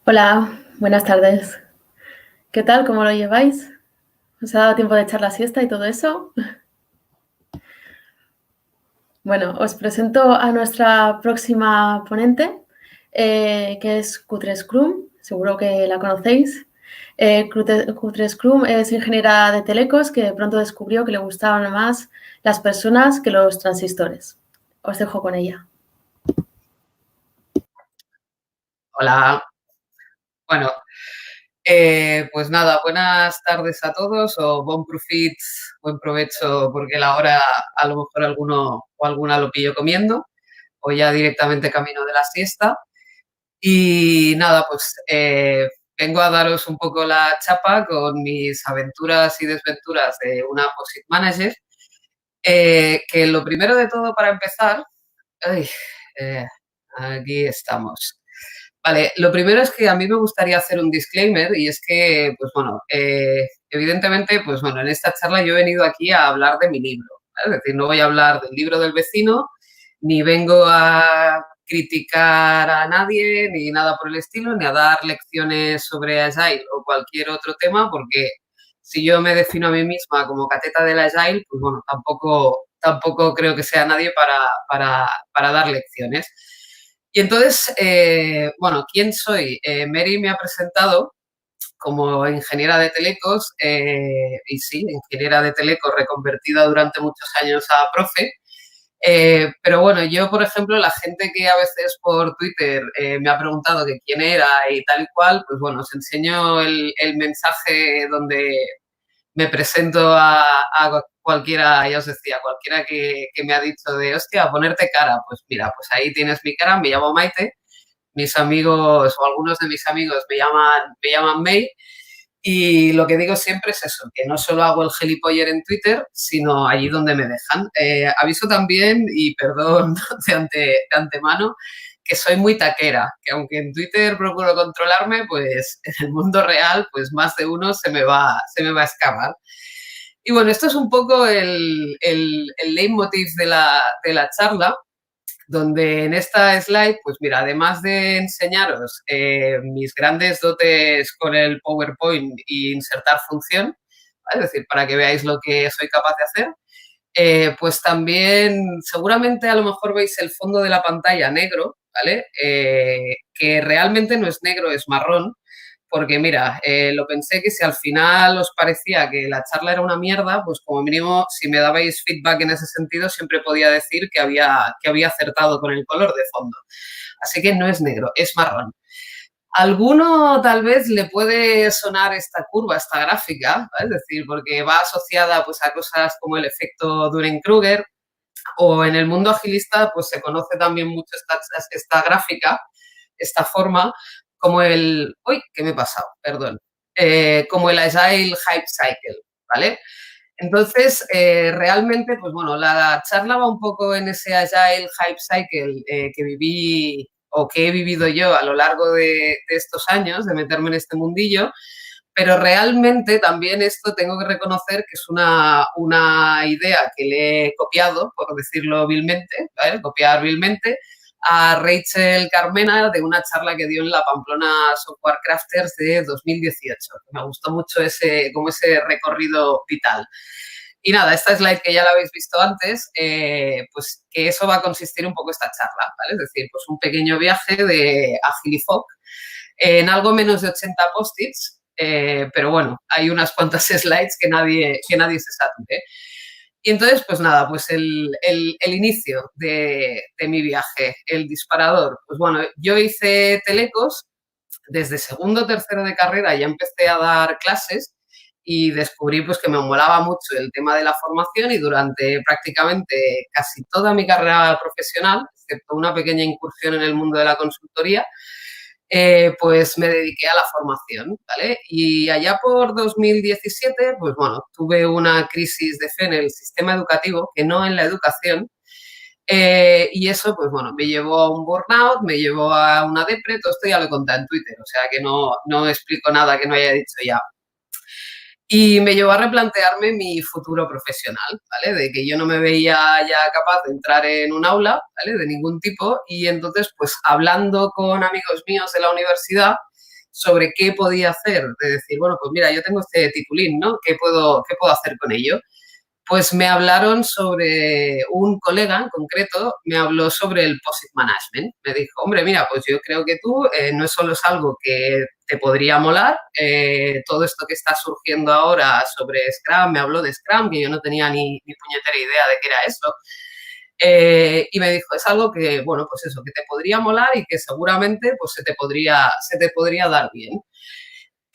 Hola, buenas tardes. ¿Qué tal? ¿Cómo lo lleváis? ¿Os ha dado tiempo de echar la siesta y todo eso? Bueno, os presento a nuestra próxima ponente, que es Cutre Scrum. Seguro que la conocéis. Cutre Scrum es ingeniera de telecos que pronto descubrió que le gustaban más las personas que los transistores. Os dejo con ella. Hola, bueno, pues nada, buenas tardes a todos o buen provecho, porque la hora a lo mejor alguno o alguna lo pillo comiendo o ya directamente camino de la siesta. Y nada, pues vengo a daros un poco la chapa con mis aventuras y desventuras de una POSIT Manager, que lo primero de todo para empezar, ay, eh, aquí estamos. Vale, lo primero es que a mí me gustaría hacer un disclaimer y es que, pues bueno, evidentemente, pues bueno, en esta charla yo he venido aquí a hablar de mi libro, ¿vale? Es decir, no voy a hablar del libro del vecino, ni vengo a criticar a nadie, ni nada por el estilo, ni a dar lecciones sobre Agile o cualquier otro tema, porque si yo me defino a mí misma como cateta del Agile, pues bueno, tampoco creo que sea nadie para dar lecciones. Y entonces, bueno, ¿quién soy? Mary me ha presentado como ingeniera de telecos, y sí, ingeniera de telecos reconvertida durante muchos años a profe. Pero bueno, yo, por ejemplo, la gente que a veces por Twitter me ha preguntado que quién era y tal y cual, pues bueno, os enseño el mensaje donde me presento a cualquiera, ya os decía, cualquiera que me ha dicho de, hostia, ponerte cara, pues mira, pues ahí tienes mi cara, me llamo Maite, mis amigos o algunos de mis amigos me llaman May, y lo que digo siempre es eso, que no solo hago el gilipoller en Twitter, sino allí donde me dejan. Aviso también, y perdón de antemano, que soy muy taquera, que aunque en Twitter procuro controlarme, pues en el mundo real, pues más de uno se me va a escapar. Y bueno, esto es un poco el leitmotiv de la charla, donde en esta slide, pues mira, además de enseñaros mis grandes dotes con el PowerPoint y insertar función, ¿vale? Es decir, para que veáis lo que soy capaz de hacer, pues también seguramente a lo mejor veis el fondo de la pantalla negro, ¿vale? Que realmente no es negro, es marrón, porque mira, lo pensé que si al final os parecía que la charla era una mierda, pues como mínimo si me dabais feedback en ese sentido siempre podía decir que había acertado con el color de fondo. Así que no es negro, es marrón. Alguno tal vez le puede sonar esta curva, esta gráfica, ¿vale? Es decir, porque va asociada pues, a cosas como el efecto Dunning-Kruger, o en el mundo agilista pues se conoce también mucho esta gráfica, esta forma, como el... ¡Uy! ¿Qué me he pasado? Perdón. Como el Agile Hype Cycle, ¿vale? Entonces, realmente, pues bueno, la charla va un poco en ese Agile Hype Cycle que viví o que he vivido yo a lo largo de estos años, de meterme en este mundillo, pero realmente también esto tengo que reconocer que es una idea que le he copiado, por decirlo vilmente, ¿vale? Copiar vilmente, a Rachel Carmena de una charla que dio en la Pamplona Software Crafters de 2018. Me gustó mucho como ese recorrido vital. Y nada, esta slide que ya la habéis visto antes, pues que eso va a consistir un poco esta charla, ¿vale? Es decir, pues un pequeño viaje de Agilifoc en algo menos de 80 post-its, pero bueno, hay unas cuantas slides que nadie se sature. Y entonces, pues nada, pues el inicio de mi viaje, el disparador. Pues bueno, yo hice telecos, desde segundo o tercero de carrera ya empecé a dar clases y descubrí pues que me molaba mucho el tema de la formación, y durante prácticamente casi toda mi carrera profesional, excepto una pequeña incursión en el mundo de la consultoría, pues me dediqué a la formación, ¿vale? Y allá por 2017, pues bueno, tuve una crisis de fe en el sistema educativo, que no en la educación, y eso, pues bueno, me llevó a un burnout, me llevó a una depre, todo esto ya lo he contado en Twitter, o sea que no explico nada que no haya dicho ya. Y me llevó a replantearme mi futuro profesional, ¿vale? De que yo no me veía ya capaz de entrar en un aula, ¿vale? De ningún tipo, y entonces, pues hablando con amigos míos de la universidad, sobre qué podía hacer, de decir, bueno, pues mira, yo tengo este titulín, ¿no? ¿Qué puedo hacer con ello? Pues me hablaron sobre un colega en concreto, me habló sobre el POSIT Management. Me dijo, hombre, mira, pues yo creo que tú no solo es algo que te podría molar, todo esto que está surgiendo ahora sobre Scrum, me habló de Scrum, que yo no tenía ni puñetera idea de qué era eso. Y me dijo, es algo que, bueno, pues eso, que te podría molar y que seguramente pues se te podría dar bien.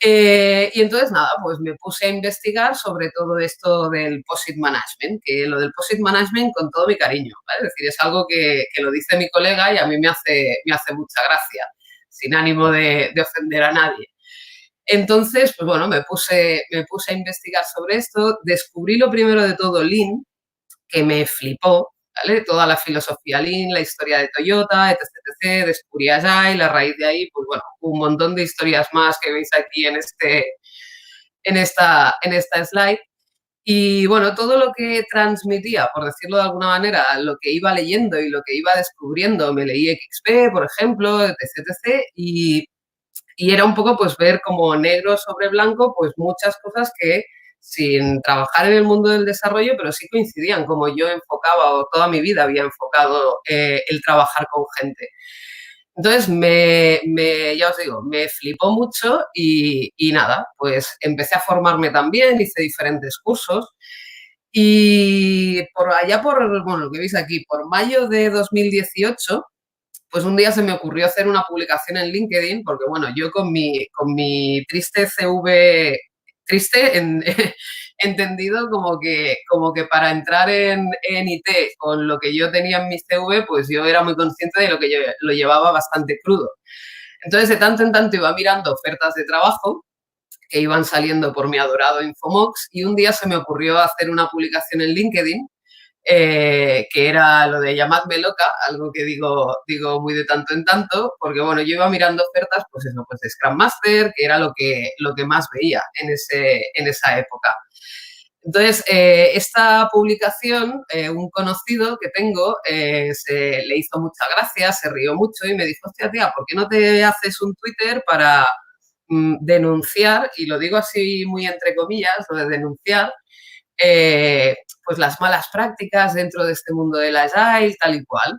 Y entonces, nada, pues me puse a investigar sobre todo esto del POSIT Management, que lo del POSIT Management con todo mi cariño, ¿vale? Es decir, es algo que lo dice mi colega y a mí me hace mucha gracia, sin ánimo de ofender a nadie. Entonces, pues bueno, me puse a investigar sobre esto, descubrí lo primero de todo Lean, que me flipó, ¿vale? Toda la filosofía Lean, la historia de Toyota, etc, etc, descubrí Agile, a raíz de ahí, pues bueno, un montón de historias más que veis aquí en esta slide. Y bueno, todo lo que transmitía, por decirlo de alguna manera, lo que iba leyendo y lo que iba descubriendo, me leí XP, por ejemplo, etc, etc, y era un poco pues ver como negro sobre blanco pues muchas cosas que sin trabajar en el mundo del desarrollo, pero sí coincidían, como yo enfocaba o toda mi vida había enfocado el trabajar con gente. Entonces, ya os digo, me flipó mucho y nada, pues empecé a formarme también, hice diferentes cursos y bueno, lo que veis aquí, por mayo de 2018, pues un día se me ocurrió hacer una publicación en LinkedIn, porque bueno, yo con mi triste CV, triste entendido como que para entrar en IT con lo que yo tenía en mi CV, pues yo era muy consciente de lo que yo lo llevaba bastante crudo. Entonces, de tanto en tanto iba mirando ofertas de trabajo que iban saliendo por mi adorado Infomox y un día se me ocurrió hacer una publicación en LinkedIn que era lo de llamadme loca, algo que digo muy de tanto en tanto, porque bueno, yo iba mirando ofertas, pues eso, pues de Scrum Master, que era lo que más veía en esa época. Entonces, esta publicación, un conocido que tengo, le hizo mucha gracia, se rió mucho y me dijo, hostia, tía, ¿por qué no te haces un Twitter para denunciar, y lo digo así muy entre comillas, lo de denunciar, eh, pues las malas prácticas dentro de este mundo del Agile, tal y cual?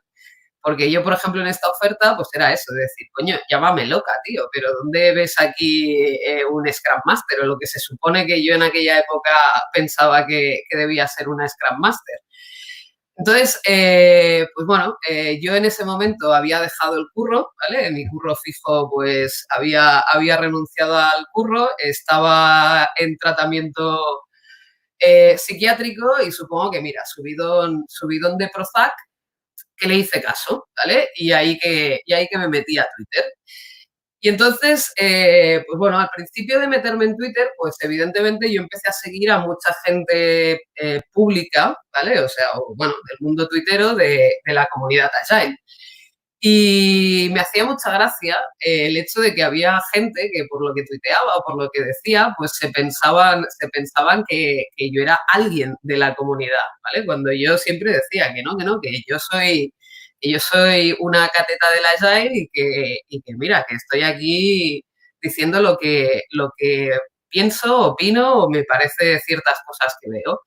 Porque yo, por ejemplo, en esta oferta, pues era eso, de decir, coño, llámame loca, tío, pero ¿dónde ves aquí un Scrum Master? O lo que se supone que yo en aquella época pensaba que debía ser una Scrum Master. Entonces, pues bueno, yo en ese momento había dejado el curro, ¿vale? Mi curro fijo, pues había renunciado al curro, estaba en tratamiento psiquiátrico y supongo que, mira, subidón de Prozac, que le hice caso, ¿vale? Y ahí que me metí a Twitter. Y entonces, pues bueno, al principio de meterme en Twitter, pues evidentemente yo empecé a seguir a mucha gente pública, ¿vale? O sea, bueno, del mundo tuitero de la comunidad Agile. Y me hacía mucha gracia el hecho de que había gente que por lo que tuiteaba o por lo que decía, pues se pensaban que yo era alguien de la comunidad, ¿vale? Cuando yo siempre decía que no, que yo soy una cateta de la Agile y que mira, que estoy aquí diciendo lo que pienso, opino o me parece ciertas cosas que veo.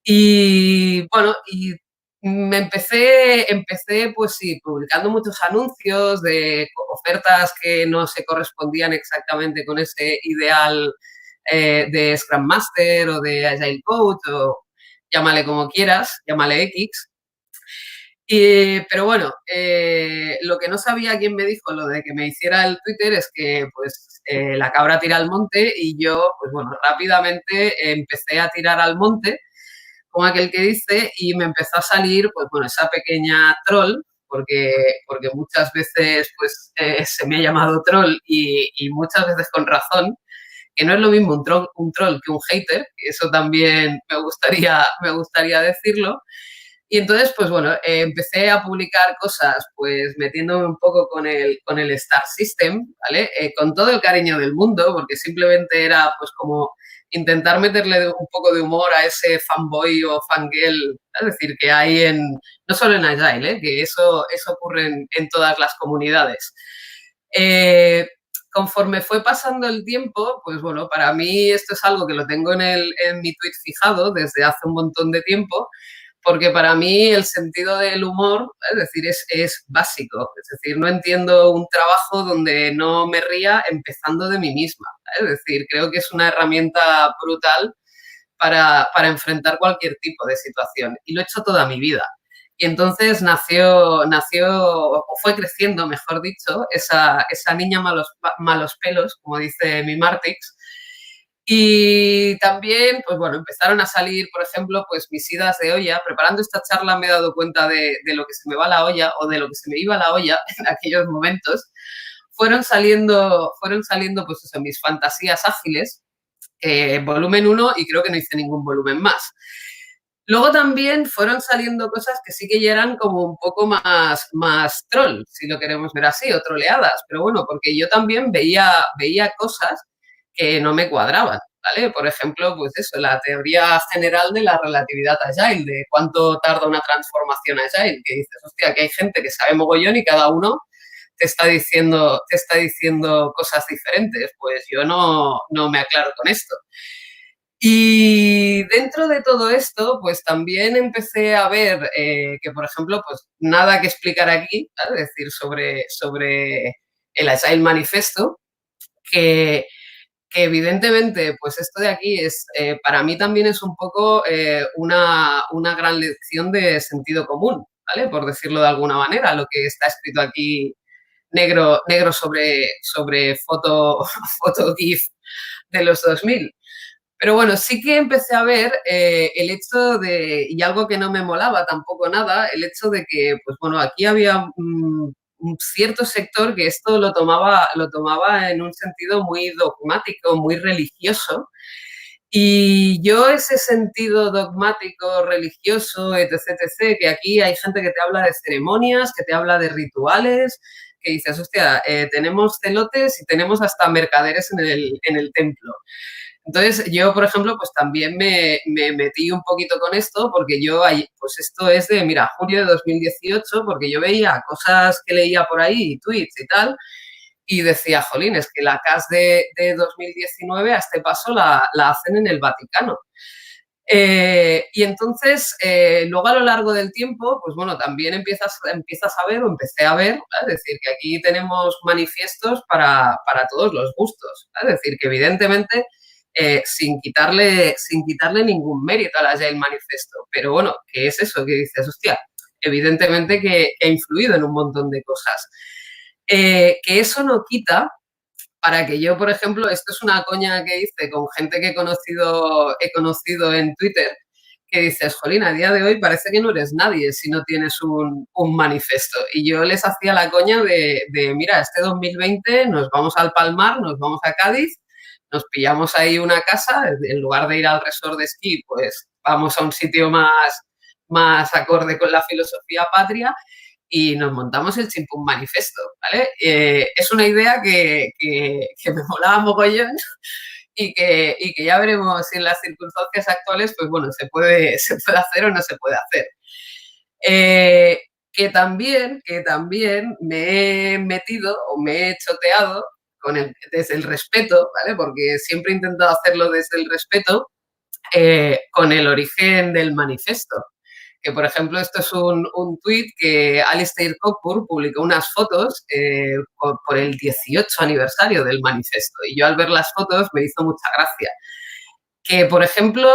Y bueno, y empecé pues sí, publicando muchos anuncios de ofertas que no se correspondían exactamente con ese ideal de Scrum Master o de Agile Coach o llámale como quieras, llámale X. Pero bueno, lo que no sabía quién me dijo lo de que me hiciera el Twitter es que pues la cabra tira al monte y yo pues bueno, rápidamente empecé a tirar al monte como aquel que dice, y me empezó a salir, pues bueno, esa pequeña troll, porque muchas veces pues se me ha llamado troll y muchas veces con razón, que no es lo mismo un troll que un hater, eso también me gustaría decirlo. Y entonces, pues bueno, empecé a publicar cosas, pues metiéndome un poco con el Star System, ¿vale? Con todo el cariño del mundo, porque simplemente era pues como intentar meterle un poco de humor a ese fanboy o fangirl, es decir, que hay no solo en Agile, que eso ocurre en todas las comunidades. Eh, conforme fue pasando el tiempo, pues bueno, para mí esto es algo que lo tengo en mi tweet fijado desde hace un montón de tiempo, porque para mí el sentido del humor, es decir, es básico. Es decir, no entiendo un trabajo donde no me ría empezando de mí misma. Es decir, creo que es una herramienta brutal para enfrentar cualquier tipo de situación. Y lo he hecho toda mi vida. Y entonces nació o fue creciendo, mejor dicho, esa niña malos pelos, como dice mi Martix. Y también, pues bueno, empezaron a salir, por ejemplo, pues mis idas de olla. Preparando esta charla me he dado cuenta de lo que se me va la olla o de lo que se me iba la olla en aquellos momentos. Fueron saliendo pues eso, mis fantasías ágiles, volumen 1, y creo que no hice ningún volumen más. Luego también fueron saliendo cosas que sí que ya eran como un poco más troll, si lo queremos ver así, o troleadas, pero bueno, porque yo también veía cosas que no me cuadraban, ¿vale? Por ejemplo, pues eso, la teoría general de la relatividad agile, de cuánto tarda una transformación agile, que dices, hostia, que hay gente que sabe mogollón y cada uno te está diciendo cosas diferentes, pues yo no me aclaro con esto. Y dentro de todo esto, pues también empecé a ver que, por ejemplo, pues nada que explicar aquí, ¿vale? Es decir, sobre el Agile Manifesto, que, que evidentemente, pues esto de aquí para mí también es un poco una gran lección de sentido común, ¿vale? Por decirlo de alguna manera, lo que está escrito aquí negro sobre foto GIF de los 2000. Pero bueno, sí que empecé a ver el hecho y algo que no me molaba tampoco nada, el hecho de que, pues bueno, aquí había un cierto sector que esto lo tomaba en un sentido muy dogmático, muy religioso. Y yo ese sentido dogmático, religioso, etc., etc., que aquí hay gente que te habla de ceremonias, que te habla de rituales, que dices, hostia, tenemos celotes y tenemos hasta mercaderes en el templo. Entonces, yo, por ejemplo, pues también me metí un poquito con esto, porque pues esto es de, mira, julio de 2018, porque yo veía cosas que leía por ahí, tweets y tal, y decía, jolín, es que la CAS de 2019 a este paso la hacen en el Vaticano. Y entonces, luego a lo largo del tiempo, pues bueno, también empiezas a ver, o empecé a ver, ¿vale? Es decir, que aquí tenemos manifiestos para todos los gustos, ¿vale? Es decir, que evidentemente, sin quitarle ningún mérito al Agile Manifesto, pero bueno, ¿qué es eso? Que dices, hostia, evidentemente que ha influido en un montón de cosas. Que eso no quita para que yo, por ejemplo, esto es una coña que hice con gente que he conocido en Twitter, que dices, jolín, a día de hoy parece que no eres nadie si no tienes un manifiesto. Y yo les hacía la coña de, mira, este 2020 nos vamos al Palmar, nos vamos a Cádiz, nos pillamos ahí una casa, en lugar de ir al resort de esquí, pues vamos a un sitio más acorde con la filosofía patria, y nos montamos el Chimpún Manifesto, ¿vale? Es una idea que me molaba mogollón, y que ya veremos si en las circunstancias actuales, pues bueno, se puede hacer o no se puede hacer. Que también me he metido o me he choteado desde el respeto, ¿vale? Porque siempre he intentado hacerlo desde el respeto, con el origen del manifiesto. Que, por ejemplo, esto es un tuit que Alistair Cockburn publicó unas fotos por el 18 aniversario del manifiesto. Y yo, al ver las fotos, me hizo mucha gracia. Que, por ejemplo,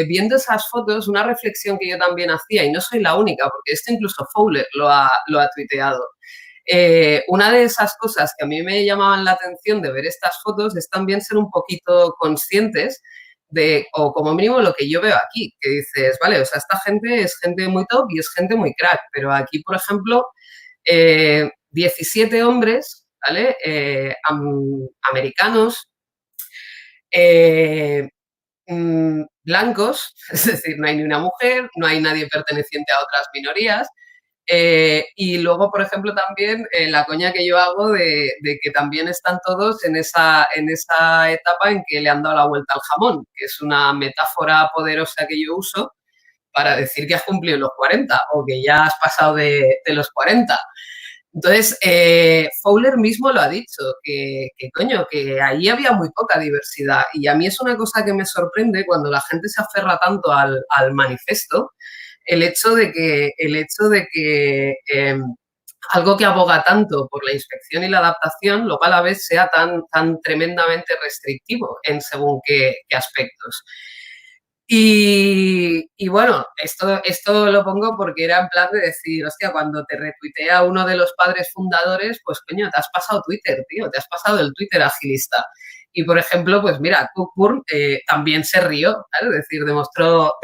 viendo esas fotos, una reflexión que yo también hacía, y no soy la única, porque esto incluso Fowler lo ha tuiteado. Una de esas cosas que a mí me llamaban la atención de ver estas fotos es también ser un poquito conscientes o como mínimo lo que yo veo aquí, que dices, vale, o sea, esta gente es gente muy top y es gente muy crack, pero aquí, por ejemplo, 17 hombres, ¿vale? Americanos, eh, blancos, es decir, no hay ni una mujer, no hay nadie perteneciente a otras minorías. Y luego, por ejemplo, también la coña que yo hago de que también están todos en esa etapa en que le han dado la vuelta al jamón, que es una metáfora poderosa que yo uso para decir que has cumplido los 40 o que ya has pasado de los 40. Entonces, Fowler mismo lo ha dicho, coño, que ahí había muy poca diversidad. Y a mí es una cosa que me sorprende cuando la gente se aferra tanto al manifiesto, el hecho de que algo que aboga tanto por la inspección y la adaptación, lo cual a veces sea tan tremendamente restrictivo en según qué aspectos. Y bueno, esto lo pongo porque era en plan de decir, hostia, cuando te retuitea uno de los padres fundadores, pues coño, te has pasado Twitter, tío, te has pasado el Twitter agilista. Y por ejemplo, pues mira, Cockburn también se rió, ¿vale? Es decir, demostró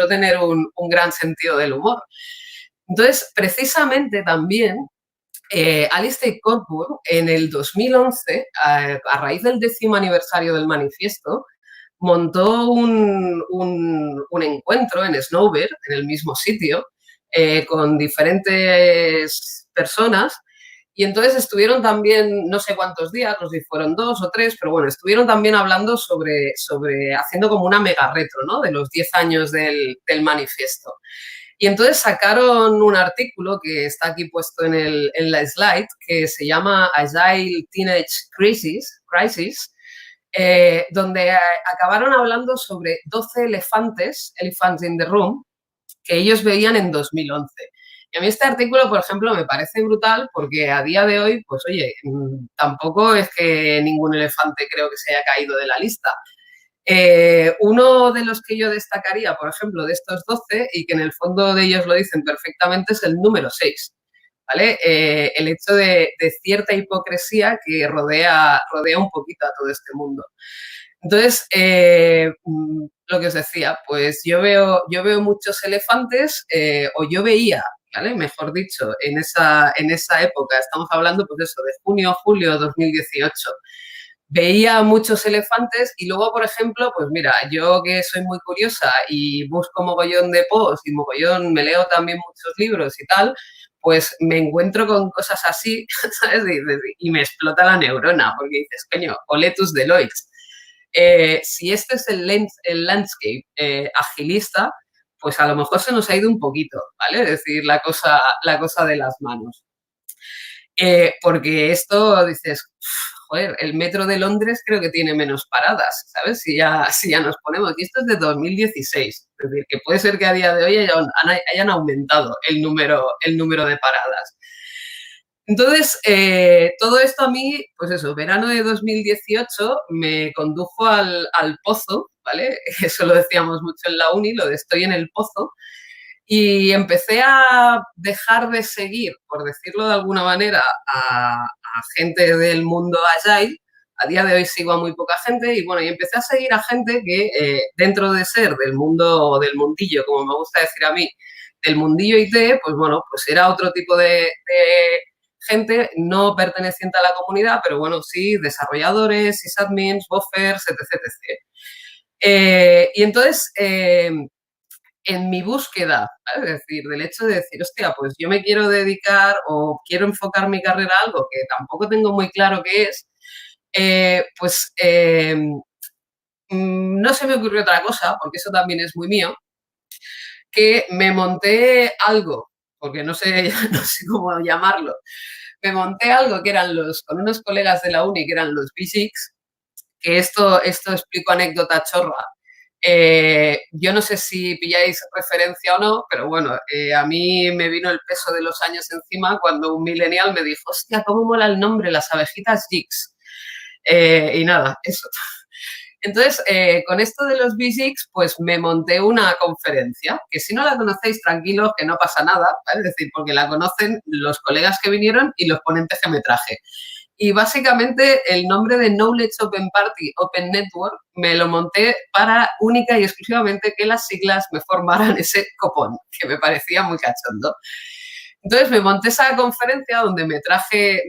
tener un gran sentido del humor. Entonces, precisamente también Alistair Cockburn en el 2011, a raíz del 10º aniversario del manifiesto, montó un encuentro en Snowbird, en el mismo sitio, con diferentes personas. Y entonces estuvieron también, no sé cuántos días, no sé si fueron 2 o 3, pero bueno, estuvieron también hablando sobre haciendo como una mega retro, ¿no? De los 10 años del manifiesto. Y entonces sacaron un artículo que está aquí puesto en la slide, que se llama Agile Teenage Crisis, donde acabaron hablando sobre 12 elephants in the room, que ellos veían en 2011. Y a mí este artículo, por ejemplo, me parece brutal porque a día de hoy, pues oye, tampoco es que ningún elefante creo que se haya caído de la lista. Uno de los que yo destacaría, por ejemplo, de estos 12, y que en el fondo de ellos lo dicen perfectamente, es el número 6. ¿Vale? El hecho de cierta hipocresía que rodea un poquito a todo este mundo. Entonces, lo que os decía, pues yo veo muchos elefantes, o yo veía, ¿vale? Mejor dicho, en esa época, estamos hablando pues eso, de junio, julio de 2018, veía muchos elefantes y luego, por ejemplo, pues mira, yo que soy muy curiosa y busco mogollón de posts y mogollón, me leo también muchos libros y tal, pues me encuentro con cosas así, ¿sabes? Y me explota la neurona, porque dices, coño, oletus deloitte. Si este es el landscape agilista, pues a lo mejor se nos ha ido un poquito, ¿vale? Es decir, la cosa de las manos. Porque esto dices, joder, el metro de Londres creo que tiene menos paradas, ¿sabes? Si ya nos ponemos. Y esto es de 2016. Es decir, que puede ser que a día de hoy hayan aumentado el número de paradas. Entonces, todo esto a mí, pues eso, verano de 2018 me condujo al pozo, ¿vale? Eso lo decíamos mucho en la uni, lo de estoy en el pozo. Y empecé a dejar de seguir, por decirlo de alguna manera, a gente del mundo Agile. A día de hoy sigo a muy poca gente y bueno, y empecé a seguir a gente que dentro de ser del mundo, del mundillo, como me gusta decir a mí, del mundillo IT, pues bueno, pues era otro tipo de gente no perteneciente a la comunidad, pero bueno, sí, desarrolladores, sysadmins, buffers, etc. etc. Y entonces, en mi búsqueda, ¿vale? Es decir, del hecho de decir, hostia, pues yo me quiero dedicar o quiero enfocar mi carrera a algo que tampoco tengo muy claro qué es, pues no se me ocurrió otra cosa, porque eso también es muy mío, que me monté algo, porque no sé, no sé cómo llamarlo, me monté algo que eran con unos colegas de la uni, que eran los B6, que esto explico anécdota chorra. Yo no sé si pilláis referencia o no, pero bueno, a mí me vino el peso de los años encima cuando un millennial me dijo, hostia, cómo mola el nombre, las abejitas Jigs. Y nada, eso. Entonces, con esto de los B6, pues me monté una conferencia, que si no la conocéis, tranquilos, que no pasa nada, ¿vale? Es decir, porque la conocen los colegas que vinieron y los ponentes que me traje. Y básicamente el nombre de Knowledge Open Party Open Network me lo monté para única y exclusivamente que las siglas me formaran ese copón, que me parecía muy cachondo. Entonces me monté esa conferencia donde me traje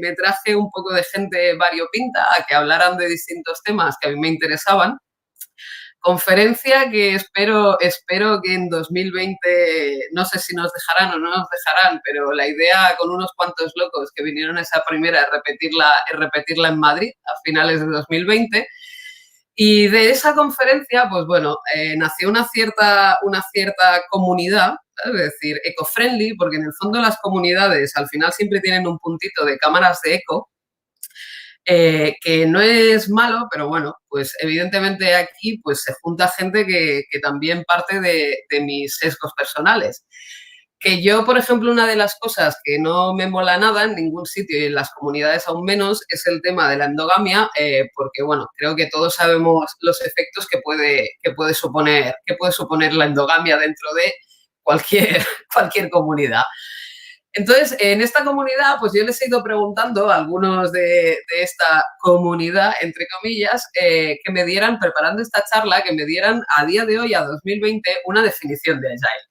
un poco de gente variopinta a que hablaran de distintos temas que a mí me interesaban. Conferencia que espero que en 2020, no sé si nos dejarán o no nos dejarán, pero la idea con unos cuantos locos que vinieron a esa primera es repetirla en Madrid a finales de 2020. Y de esa conferencia, pues bueno, nació una cierta comunidad ¿sabes? Es decir, eco-friendly, porque en el fondo las comunidades al final siempre tienen un puntito de cámaras de eco, que no es malo, pero bueno, pues evidentemente aquí pues se junta gente que también parte de mis sesgos personales. Que yo, por ejemplo, una de las cosas que no me mola nada en ningún sitio y en las comunidades aún menos es el tema de la endogamia, porque, bueno, creo que todos sabemos los efectos que puede suponer la endogamia dentro de cualquier, cualquier comunidad. Entonces, en esta comunidad, pues yo les he ido preguntando a algunos de esta comunidad, entre comillas, que me dieran, preparando esta charla, que me dieran a día de hoy, a 2020, una definición de Agile.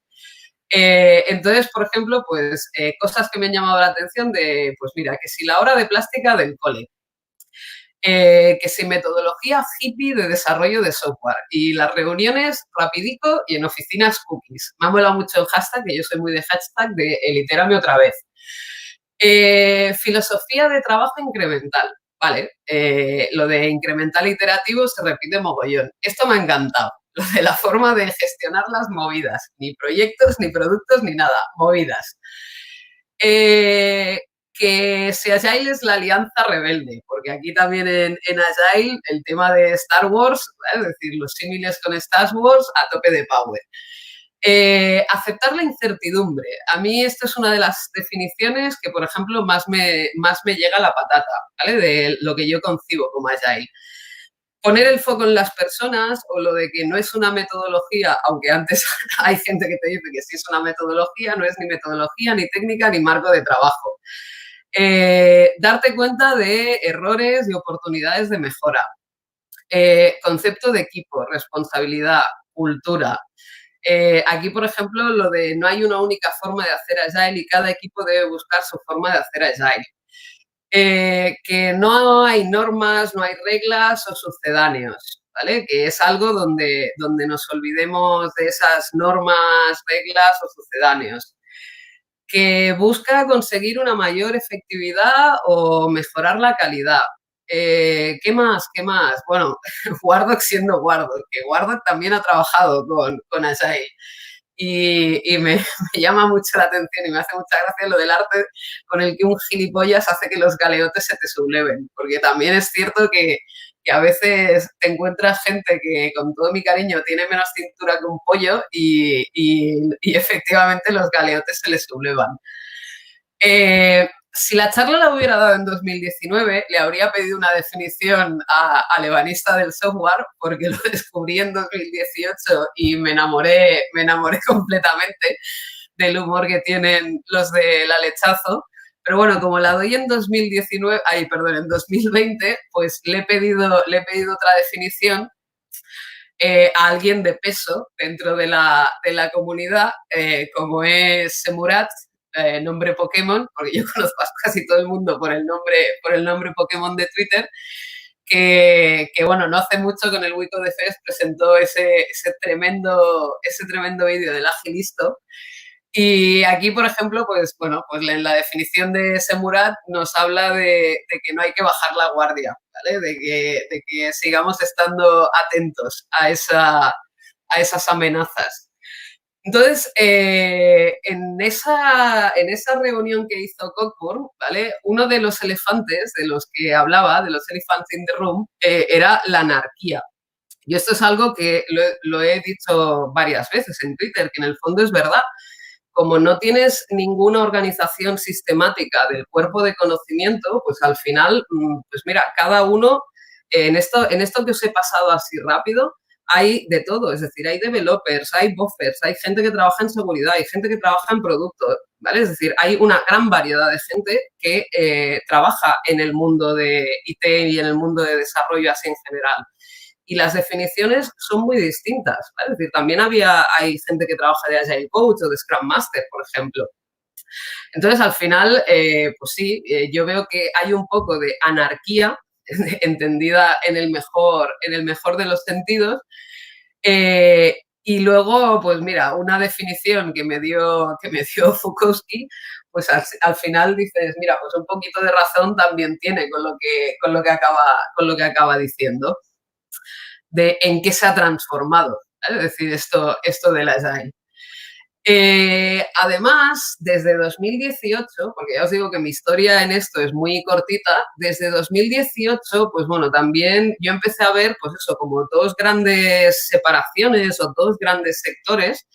Entonces, por ejemplo, pues cosas que me han llamado la atención de, pues mira, que si la hora de plástica del cole, que si metodología hippie de desarrollo de software y las reuniones rapidico y en oficinas cookies. Me ha molado mucho el hashtag, que yo soy muy de hashtag de elitérame otra vez. Filosofía de trabajo incremental. Vale, lo de incremental iterativo se repite mogollón. Esto me ha encantado. Lo de la forma de gestionar las movidas. Ni proyectos, ni productos, ni nada. Movidas. Que si Agile es la alianza rebelde, porque aquí también en Agile el tema de Star Wars, ¿vale? Es decir, los símiles con Star Wars a tope de power. Aceptar la incertidumbre. A mí esto es una de las definiciones que, por ejemplo, más me llega a la patata, ¿vale? De lo que yo concibo como Agile. Poner el foco en las personas o lo de que no es una metodología, aunque antes hay gente que te dice que sí es una metodología, no es ni metodología, ni técnica, ni marco de trabajo. Darte cuenta de errores y oportunidades de mejora. Concepto de equipo, responsabilidad, cultura. Aquí, por ejemplo, lo de no hay una única forma de hacer Agile y cada equipo debe buscar su forma de hacer Agile. Que no hay normas, no hay reglas o sucedáneos, ¿vale? Que es algo donde nos olvidemos de esas normas, reglas o sucedáneos. Que busca conseguir una mayor efectividad o mejorar la calidad. ¿Qué más? ¿Qué más? Bueno, Wardock siendo Wardock, que Wardock también ha trabajado con Agile. Y me llama mucho la atención y me hace mucha gracia lo del arte con el que un gilipollas hace que los galeotes se te subleven, porque también es cierto que a veces te encuentras gente que con todo mi cariño tiene menos cintura que un pollo y efectivamente los galeotes se les sublevan. Si la charla la hubiera dado en 2019, le habría pedido una definición al ebanista del software, porque lo descubrí en 2018 y me enamoré completamente del humor que tienen los del Alechazo. Pero bueno, como la doy en 2019, en 2020, pues le he pedido otra definición a alguien de peso dentro de la comunidad, como es Semurat, nombre Pokémon, porque yo conozco a casi todo el mundo por el nombre Pokémon de Twitter, que bueno, no hace mucho con el Wiko de Fest presentó ese tremendo vídeo del Agilisto. Y aquí, por ejemplo, pues bueno, pues en la definición de Semurat nos habla de que no hay que bajar la guardia, ¿vale? De que sigamos estando atentos a esas amenazas. Entonces, en esa reunión que hizo Cockburn, ¿vale? Uno de los elefantes de los que hablaba, de los elephants in the room, era la anarquía. Y esto es algo que lo he dicho varias veces en Twitter, que en el fondo es verdad. Como no tienes ninguna organización sistemática del cuerpo de conocimiento, pues al final, pues mira, cada uno, en esto que os he pasado así rápido, hay de todo, es decir, hay developers, hay buffers, hay gente que trabaja en seguridad, hay gente que trabaja en productos, ¿vale? Es decir, hay una gran variedad de gente que trabaja en el mundo de IT y en el mundo de desarrollo así en general. Y las definiciones son muy distintas, ¿vale? Es decir, también hay gente que trabaja de Agile Coach o de Scrum Master, por ejemplo. Entonces, al final, pues sí, yo veo que hay un poco de anarquía, entendida en el mejor de los sentidos. Y luego, pues mira, una definición que me dio Fukowski, pues al final dices, mira, pues un poquito de razón también tiene con lo que acaba diciendo, de en qué se ha transformado, ¿vale? Es decir, esto de la Agile. Además, desde 2018, porque ya os digo que mi historia en esto es muy cortita, desde 2018, pues bueno, también yo empecé a ver, pues eso, como dos grandes separaciones o dos grandes sectores,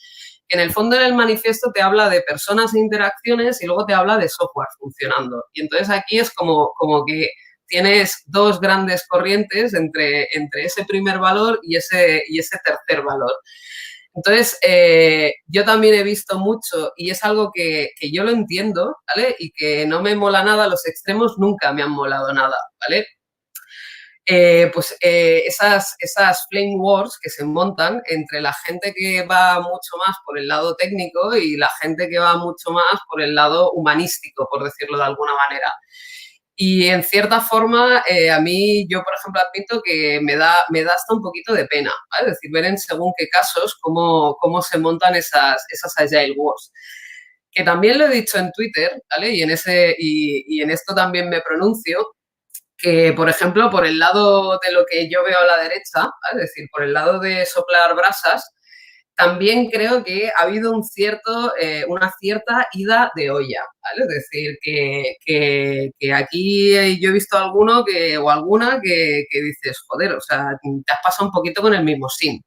que en el fondo en el manifiesto te habla de personas e interacciones y luego te habla de software funcionando. Y entonces aquí es como que tienes dos grandes corrientes entre ese primer valor y ese tercer valor. Entonces, yo también he visto mucho y es algo que yo lo entiendo, ¿vale? Y que no me mola nada, los extremos nunca me han molado nada, ¿vale? Esas flame wars que se montan entre la gente que va mucho más por el lado técnico y la gente que va mucho más por el lado humanístico, por decirlo de alguna manera. Y en cierta forma, a mí, yo por ejemplo admito que me da hasta un poquito de pena, ¿vale? Es decir, ver en según qué casos cómo se montan esas Agile Wars. Que también lo he dicho en Twitter, ¿vale? Y en esto también me pronuncio, que, por ejemplo, por el lado de lo que yo veo a la derecha, ¿vale? Es decir, por el lado de soplar brasas, también creo que ha habido una cierta ida de olla, ¿vale? Es decir, que aquí yo he visto alguno o alguna que dices, joder, o sea, te has pasado un poquito con el mismo sim.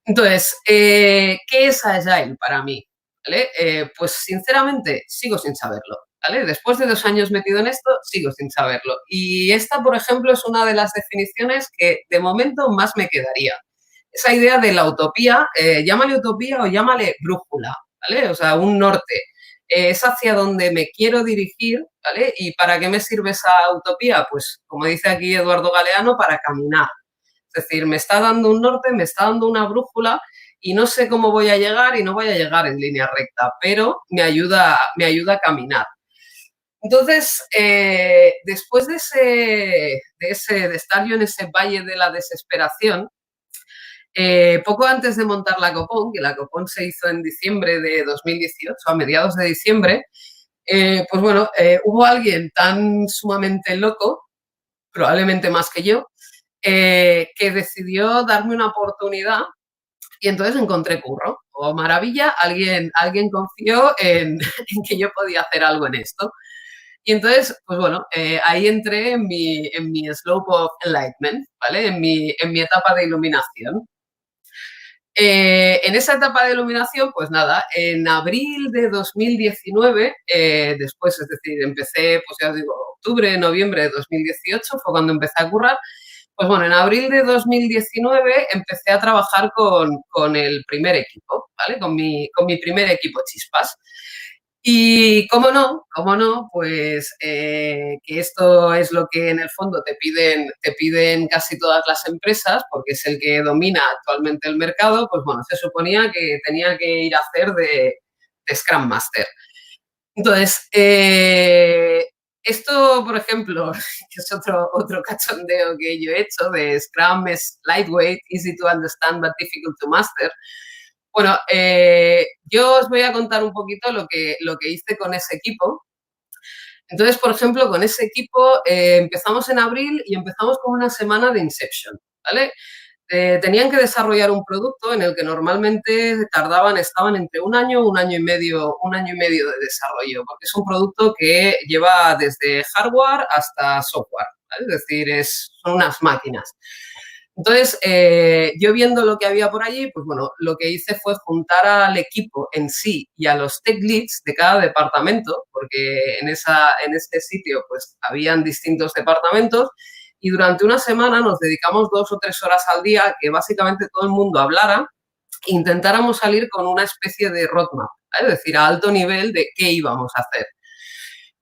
Entonces, ¿qué es Agile para mí? ¿Vale? Pues sinceramente sigo sin saberlo. ¿Vale? Después de 2 años metido en esto, sigo sin saberlo. Y esta, por ejemplo, es una de las definiciones que de momento más me quedaría. Esa idea de la utopía, llámale utopía o llámale brújula, ¿vale? O sea, un norte. Es hacia donde me quiero dirigir, ¿vale? ¿Y para qué me sirve esa utopía? Pues, como dice aquí Eduardo Galeano, para caminar. Es decir, me está dando un norte, me está dando una brújula y no sé cómo voy a llegar y no voy a llegar en línea recta, pero me ayuda a caminar. Entonces, después de estar yo en ese valle de la desesperación, poco antes de montar la Copón, que la Copón se hizo en diciembre de 2018, a mediados de diciembre, pues bueno, hubo alguien tan sumamente loco, probablemente más que yo, que decidió darme una oportunidad y entonces encontré curro. Oh, maravilla, alguien confió en que yo podía hacer algo en esto. Y entonces, pues bueno, ahí entré en mi slope of enlightenment, ¿vale? En mi etapa de iluminación. En esa etapa de iluminación, pues nada, en abril de 2019, después, es decir, empecé, pues ya os digo, octubre, noviembre de 2018 fue cuando empecé a currar. Pues bueno, en abril de 2019 empecé a trabajar con el primer equipo, ¿vale? Con mi primer equipo Chispas. Y cómo no, pues que esto es lo que en el fondo te piden casi todas las empresas, porque es el que domina actualmente el mercado, pues bueno, se suponía que tenía que ir a hacer de Scrum Master. Entonces, esto, por ejemplo, que es otro cachondeo que yo he hecho de Scrum es lightweight, easy to understand, but difficult to master. Bueno, yo os voy a contar un poquito lo que hice con ese equipo. Entonces, por ejemplo, con ese equipo empezamos en abril y empezamos con una semana de Inception, ¿vale? Tenían que desarrollar un producto en el que normalmente estaban entre un año y medio de desarrollo, porque es un producto que lleva desde hardware hasta software, ¿vale? Es decir, son unas máquinas. Entonces, yo viendo lo que había por allí, pues bueno, lo que hice fue juntar al equipo en sí y a los tech leads de cada departamento, porque en este sitio pues habían distintos departamentos, y durante una semana nos dedicamos 2 o 3 horas al día que básicamente todo el mundo hablara e intentáramos salir con una especie de roadmap, ¿vale? Es decir, a alto nivel de qué íbamos a hacer.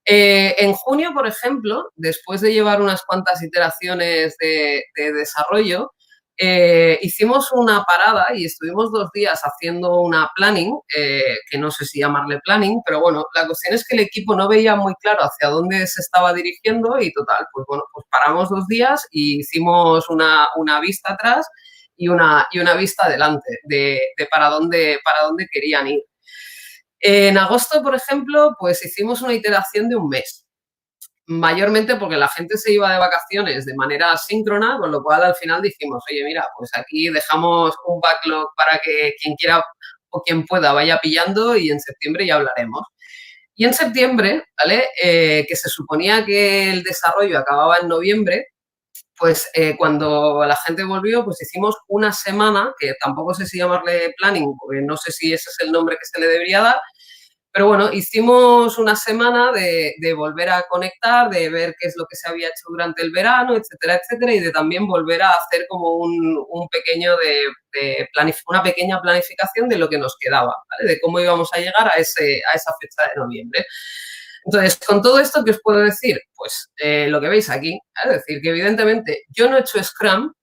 En junio, por ejemplo, después de llevar unas cuantas iteraciones de desarrollo, hicimos una parada y estuvimos 2 días haciendo una planning, que no sé si llamarle planning, pero bueno, la cuestión es que el equipo no veía muy claro hacia dónde se estaba dirigiendo y total, pues bueno, pues paramos 2 días y hicimos una vista atrás y una vista adelante de para dónde querían ir. En agosto, por ejemplo, pues hicimos una iteración de un mes, mayormente porque la gente se iba de vacaciones de manera asíncrona, con lo cual al final dijimos, oye, mira, pues aquí dejamos un backlog para que quien quiera o quien pueda vaya pillando y en septiembre ya hablaremos. Y en septiembre, ¿vale? Que se suponía que el desarrollo acababa en noviembre, pues cuando la gente volvió, pues hicimos una semana, que tampoco sé si llamarle planning, porque no sé si ese es el nombre que se le debería dar, pero bueno, hicimos una semana de volver a conectar, de ver qué es lo que se había hecho durante el verano, etcétera, etcétera, y de también volver a hacer como un pequeño una pequeña planificación de lo que nos quedaba, ¿vale? De cómo íbamos a llegar a esa fecha de noviembre. Entonces, con todo esto, ¿qué os puedo decir? Pues lo que veis aquí, es decir, que evidentemente yo no he hecho Scrum,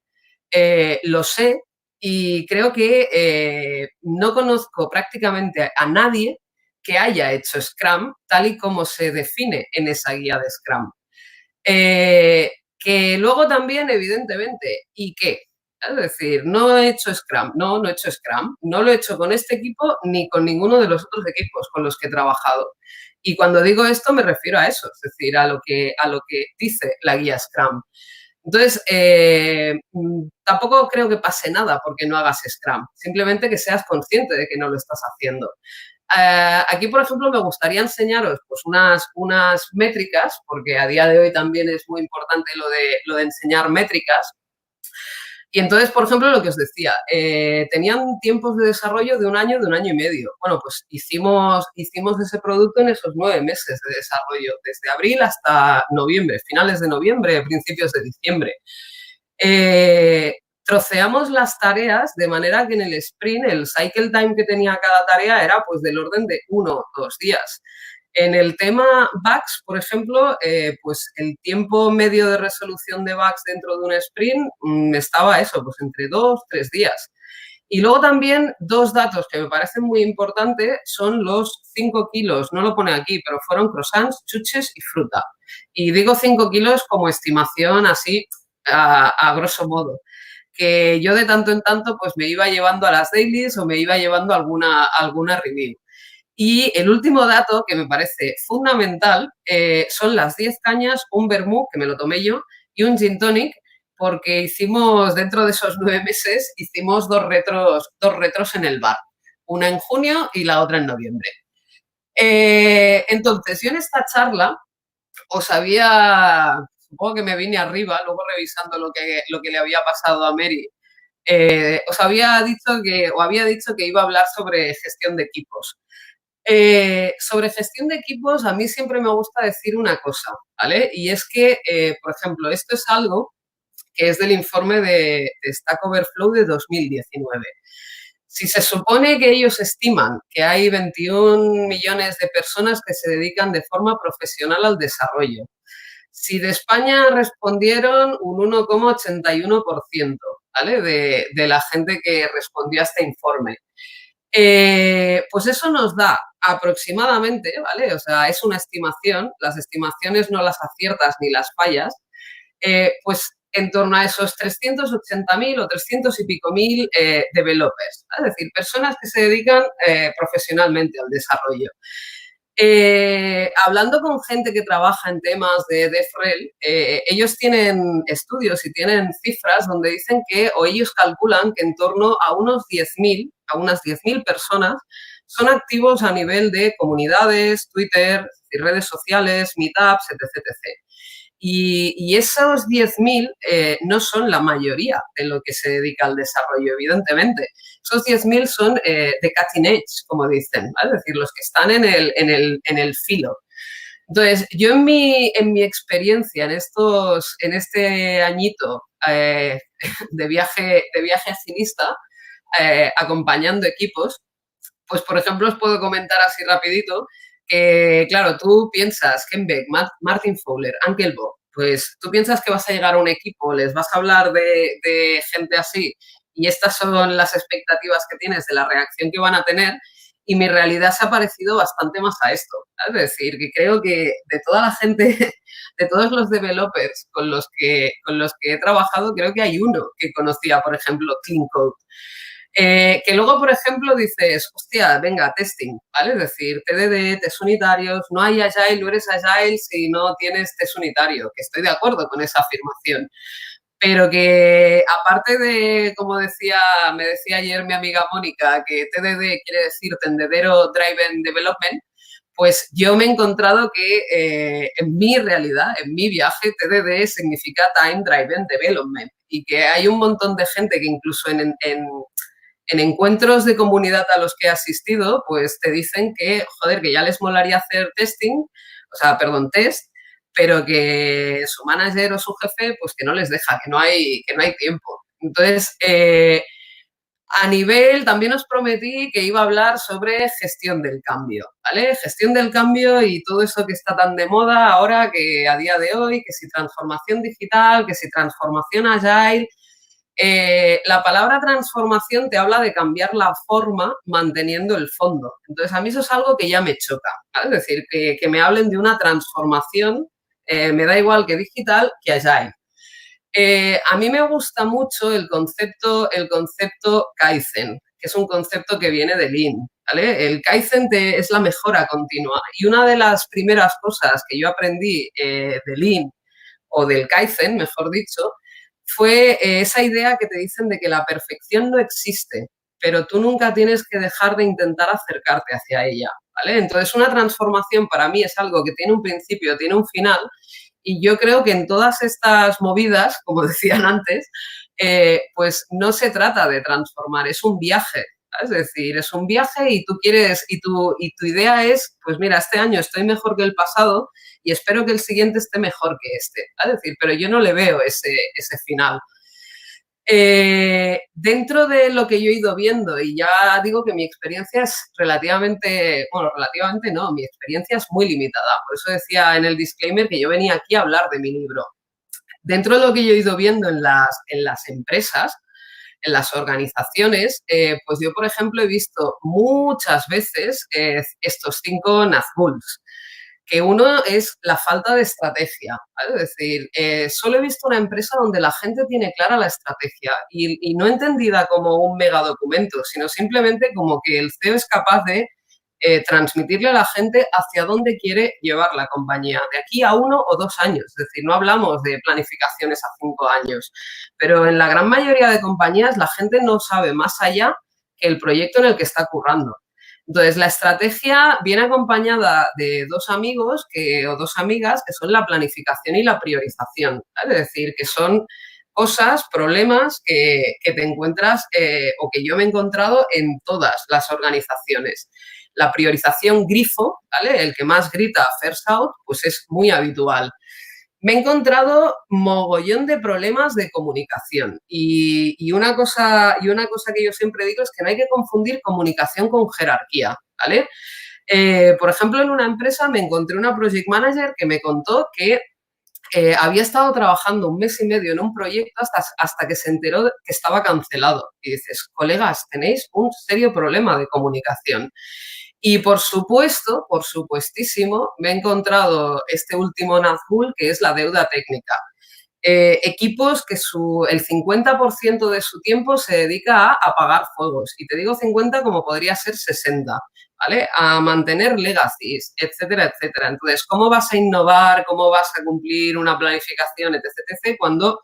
lo sé y creo que no conozco prácticamente a nadie que haya hecho Scrum tal y como se define en esa guía de Scrum. Que luego también, evidentemente, ¿y qué? Es decir, no he hecho Scrum, no he hecho Scrum, no lo he hecho con este equipo ni con ninguno de los otros equipos con los que he trabajado. Y cuando digo esto me refiero a eso, es decir, a lo que dice la guía Scrum. Entonces, tampoco creo que pase nada porque no hagas Scrum, simplemente que seas consciente de que no lo estás haciendo. Aquí, por ejemplo, me gustaría enseñaros pues, unas métricas, porque a día de hoy también es muy importante lo de enseñar métricas. Y entonces, por ejemplo, lo que os decía, tenían tiempos de desarrollo de un año y medio. Bueno, pues hicimos ese producto en esos 9 meses de desarrollo, desde abril hasta noviembre, finales de noviembre, principios de diciembre. Troceamos las tareas de manera que en el sprint el cycle time que tenía cada tarea era pues del orden de 1 o 2 días. En el tema bugs, por ejemplo, pues el tiempo medio de resolución de bugs dentro de un sprint estaba eso, pues entre 2 o 3 días. Y luego también 2 datos que me parecen muy importantes son los 5 kilos, no lo pone aquí, pero fueron croissants, chuches y fruta. Y digo 5 kilos como estimación así a grosso modo, que yo de tanto en tanto pues me iba llevando a las dailies o me iba llevando alguna review. Y el último dato que me parece fundamental son las 10 cañas, un vermú, que me lo tomé yo, y un gin tonic, porque hicimos, dentro de esos 9 meses, hicimos dos retros en el bar. Una en junio y la otra en noviembre. Entonces, yo en esta charla supongo que me vine arriba, luego revisando lo que le había pasado a Mary, os había dicho que iba a hablar sobre gestión de equipos. Sobre gestión de equipos, a mí siempre me gusta decir una cosa, ¿vale? Y es que, por ejemplo, esto es algo que es del informe de Stack Overflow de 2019. Si se supone que ellos estiman que hay 21 millones de personas que se dedican de forma profesional al desarrollo, si de España respondieron un 1,81%, ¿vale? De la gente que respondió a este informe. Pues eso nos da aproximadamente, ¿vale? O sea, es una estimación, las estimaciones no las aciertas ni las fallas, pues en torno a esos 380.000 o 300 y pico mil developers, ¿vale? Es decir, personas que se dedican profesionalmente al desarrollo. Hablando con gente que trabaja en temas de DevRel, ellos tienen estudios y tienen cifras donde dicen que, o ellos calculan que en torno a unas 10.000 personas son activos a nivel de comunidades, Twitter, redes sociales, meetups, etc. etc. Y esos 10.000 no son la mayoría de lo que se dedica al desarrollo, evidentemente. Esos 10.000 son de cutting edge, como dicen, ¿vale? Es decir, los que están en el filo. Entonces, yo en mi experiencia en este añito de viaje accionista, acompañando equipos, pues, por ejemplo, os puedo comentar así rapidito que, claro, tú piensas, Ken Beck, Martin Fowler, Ankel Bo, pues tú piensas que vas a llegar a un equipo, les vas a hablar de gente así y estas son las expectativas que tienes de la reacción que van a tener y mi realidad se ha parecido bastante más a esto. Es decir, que creo que de toda la gente, de todos los developers con los que he trabajado, creo que hay uno que conocía, por ejemplo, Clean Code. Que luego, por ejemplo, dices, hostia, venga, testing, ¿vale? Es decir, TDD, test unitarios, no hay Agile, no eres Agile si no tienes test unitario, que estoy de acuerdo con esa afirmación. pero que aparte de, como me decía ayer mi amiga Mónica, que TDD quiere decir Tendedero Driven Development, pues yo me he encontrado que en mi realidad, en mi viaje, TDD significa Time Driven Development y que hay un montón de gente que incluso en encuentros de comunidad a los que he asistido, pues te dicen que, joder, que ya les molaría hacer testing, o sea, perdón, test, pero que su manager o su jefe, pues que no les deja, que no hay tiempo. Entonces, a nivel, también os prometí que iba a hablar sobre gestión del cambio, ¿vale? Gestión del cambio y todo eso que está tan de moda ahora, que a día de hoy, que si transformación digital, que si transformación agile. La palabra transformación te habla de cambiar la forma manteniendo el fondo. Entonces, a mí eso es algo que ya me choca, ¿vale? Es decir, que me hablen de una transformación, me da igual que digital que agile. A mí me gusta mucho el concepto Kaizen, que es un concepto que viene de Lean, ¿vale? El Kaizen es la mejora continua. Y una de las primeras cosas que yo aprendí de Lean, o del Kaizen, mejor dicho, fue esa idea que te dicen de que la perfección no existe, pero tú nunca tienes que dejar de intentar acercarte hacia ella, ¿vale? Entonces, una transformación para mí es algo que tiene un principio, tiene un final, y yo creo que en todas estas movidas, como decían antes, pues no se trata de transformar, es un viaje. Es decir, es un viaje y tú quieres, y tu idea es, pues mira, este año estoy mejor que el pasado y espero que el siguiente esté mejor que este. Es decir, pero yo no le veo ese final. Dentro de lo que yo he ido viendo, y ya digo que mi experiencia es relativamente no, mi experiencia es muy limitada. Por eso decía en el disclaimer que yo venía aquí a hablar de mi libro. Dentro de lo que yo he ido viendo en las empresas, en las organizaciones, pues yo, por ejemplo, he visto muchas veces estos 5 Nazguls, que uno es la falta de estrategia, ¿vale? Es decir, solo he visto una empresa donde la gente tiene clara la estrategia y no entendida como un megadocumento, sino simplemente como que el CEO es capaz de transmitirle a la gente hacia dónde quiere llevar la compañía, de aquí a 1 o 2 años. Es decir, no hablamos de planificaciones a 5 años, pero en la gran mayoría de compañías la gente no sabe más allá que el proyecto en el que está currando. Entonces, la estrategia viene acompañada de 2 amigos o 2 amigas que son la planificación y la priorización, ¿vale? Es decir, que son cosas, problemas que te encuentras o que yo me he encontrado en todas las organizaciones. La priorización grifo, ¿vale? El que más grita first out, pues es muy habitual. Me he encontrado mogollón de problemas de comunicación y una cosa que yo siempre digo es que no hay que confundir comunicación con jerarquía, ¿vale? Por ejemplo, en una empresa me encontré una project manager que me contó que había estado trabajando 1 mes y medio en un proyecto hasta que se enteró de que estaba cancelado. Y dices, colegas, tenéis un serio problema de comunicación. Y por supuesto, por supuestísimo, me he encontrado este último Nazgul, que es la deuda técnica. Equipos que el 50% de su tiempo se dedica a apagar fuegos. Y te digo 50 como podría ser 60, ¿vale? A mantener legacies, etcétera, etcétera. Entonces, ¿cómo vas a innovar? ¿Cómo vas a cumplir una planificación, etcétera, etcétera, cuando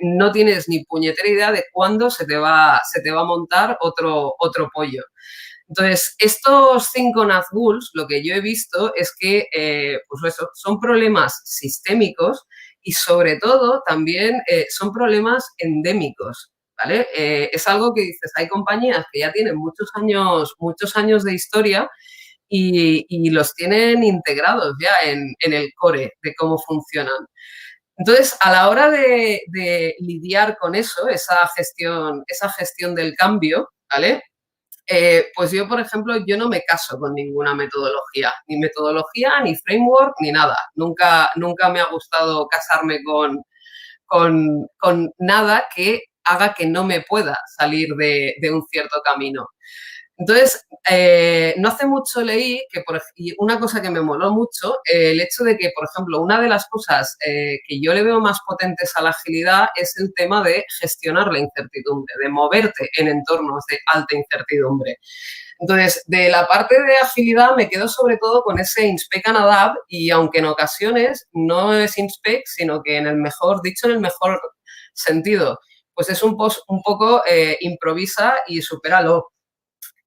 no tienes ni puñetera idea de cuándo se te va a montar otro pollo? Entonces, estos 5 Nazguls, lo que yo he visto es que pues eso, son problemas sistémicos y sobre todo también son problemas endémicos, ¿vale? Es algo que dices, hay compañías que ya tienen muchos años de historia y los tienen integrados ya en el core de cómo funcionan. Entonces, a la hora de lidiar con eso, esa gestión del cambio, ¿vale? Pues yo, por ejemplo, yo no me caso con ninguna metodología, ni framework, ni nada. Nunca me ha gustado casarme con nada que haga que no me pueda salir de un cierto camino. Entonces, no hace mucho leí y una cosa que me moló mucho, el hecho de que, por ejemplo, una de las cosas que yo le veo más potentes a la agilidad es el tema de gestionar la incertidumbre, de moverte en entornos de alta incertidumbre. Entonces, de la parte de agilidad me quedo sobre todo con ese Inspect and Adapt y aunque en ocasiones no es Inspect, sino que en el mejor sentido? Pues es un poco improvisa y supéralo.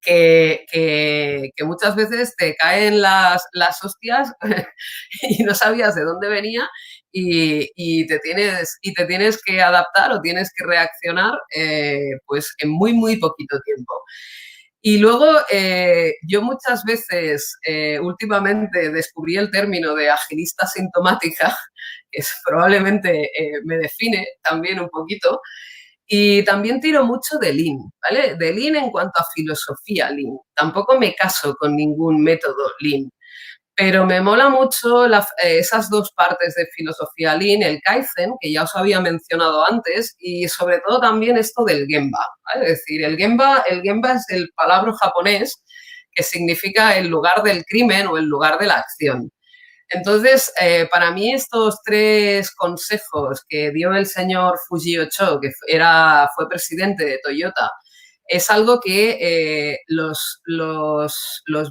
Que muchas veces te caen las hostias y no sabías de dónde venía te tienes que adaptar o tienes que reaccionar pues en muy, muy poquito tiempo. Y luego yo muchas veces últimamente descubrí el término de agilista sintomática, que probablemente me define también un poquito, y también tiro mucho de Lean, ¿vale? De Lean en cuanto a filosofía Lean. Tampoco me caso con ningún método Lean, pero me mola mucho esas dos partes de filosofía Lean, el Kaizen, que ya os había mencionado antes, y sobre todo también esto del Gemba, ¿vale? Es decir, el Gemba es el palabra japonés que significa el lugar del crimen o el lugar de la acción. Entonces, para mí estos tres consejos que dio el señor Fujio Cho, que fue presidente de Toyota, es algo que los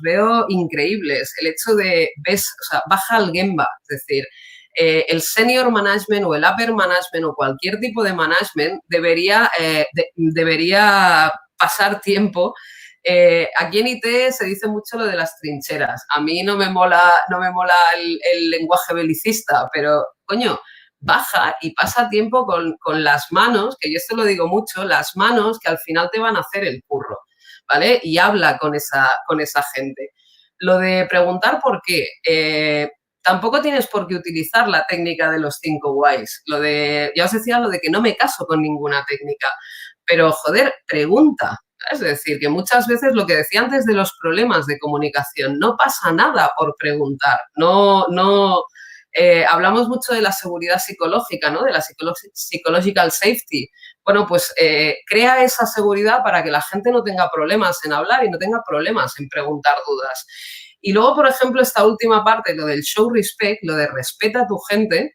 veo increíbles. El hecho de, o sea, baja al Gemba, es decir, el senior management o el upper management o cualquier tipo de management debería pasar tiempo. Aquí en IT se dice mucho lo de las trincheras. A mí no me mola el lenguaje belicista, pero, coño, baja y pasa tiempo con las manos, que yo esto lo digo mucho, las manos que al final te van a hacer el curro, ¿vale? Y habla con esa gente. Lo de preguntar por qué, tampoco tienes por qué utilizar la técnica de los 5 whys. Ya os decía lo de que no me caso con ninguna técnica, pero, joder, pregunta. Es decir, que muchas veces lo que decía antes de los problemas de comunicación, no pasa nada por preguntar, hablamos mucho de la seguridad psicológica, ¿no? De la psychological safety. Bueno, pues crea esa seguridad para que la gente no tenga problemas en hablar y no tenga problemas en preguntar dudas. Y luego, por ejemplo, esta última parte, lo del show respect, lo de respeta a tu gente,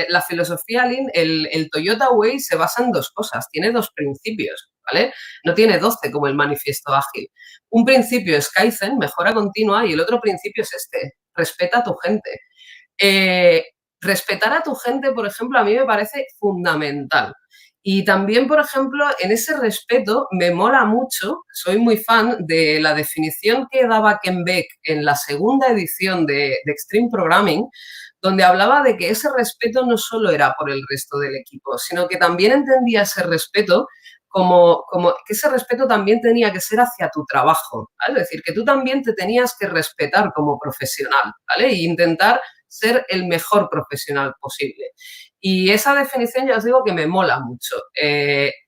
la filosofía Lean, el Toyota Way se basa en dos cosas, tiene dos principios, ¿vale? No tiene 12 como el manifiesto ágil. Un principio es Kaizen, mejora continua, y el otro principio es respeta a tu gente. Respetar a tu gente, por ejemplo, a mí me parece fundamental. Y también, por ejemplo, en ese respeto me mola mucho, soy muy fan de la definición que daba Ken Beck en la segunda edición de Extreme Programming, donde hablaba de que ese respeto no solo era por el resto del equipo, sino que también entendía ese respeto como que ese respeto también tenía que ser hacia tu trabajo, ¿vale? Es decir, que tú también te tenías que respetar como profesional, ¿vale? E intentar ser el mejor profesional posible. Y esa definición ya os digo que me mola mucho,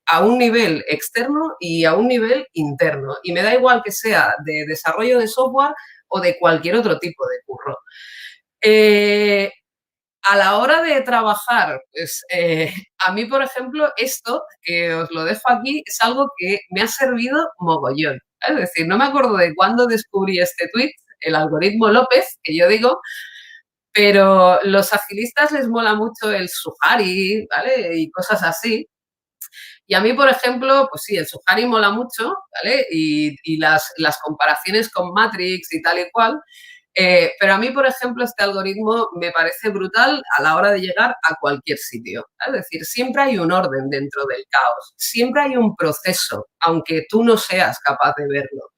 a un nivel externo y a un nivel interno. Y me da igual que sea de desarrollo de software o de cualquier otro tipo de curro. A la hora de trabajar, pues a mí, por ejemplo, esto, que os lo dejo aquí, es algo que me ha servido mogollón. Es decir, no me acuerdo de cuándo descubrí este tweet, el algoritmo López, que yo digo, pero los agilistas les mola mucho el Suhari, ¿vale? Y cosas así. Y a mí, por ejemplo, pues sí, el Suhari mola mucho, ¿vale? Y las comparaciones con Matrix y tal y cual. Pero a mí, por ejemplo, este algoritmo me parece brutal a la hora de llegar a cualquier sitio. Es decir, siempre hay un orden dentro del caos, siempre hay un proceso, aunque tú no seas capaz de verlo.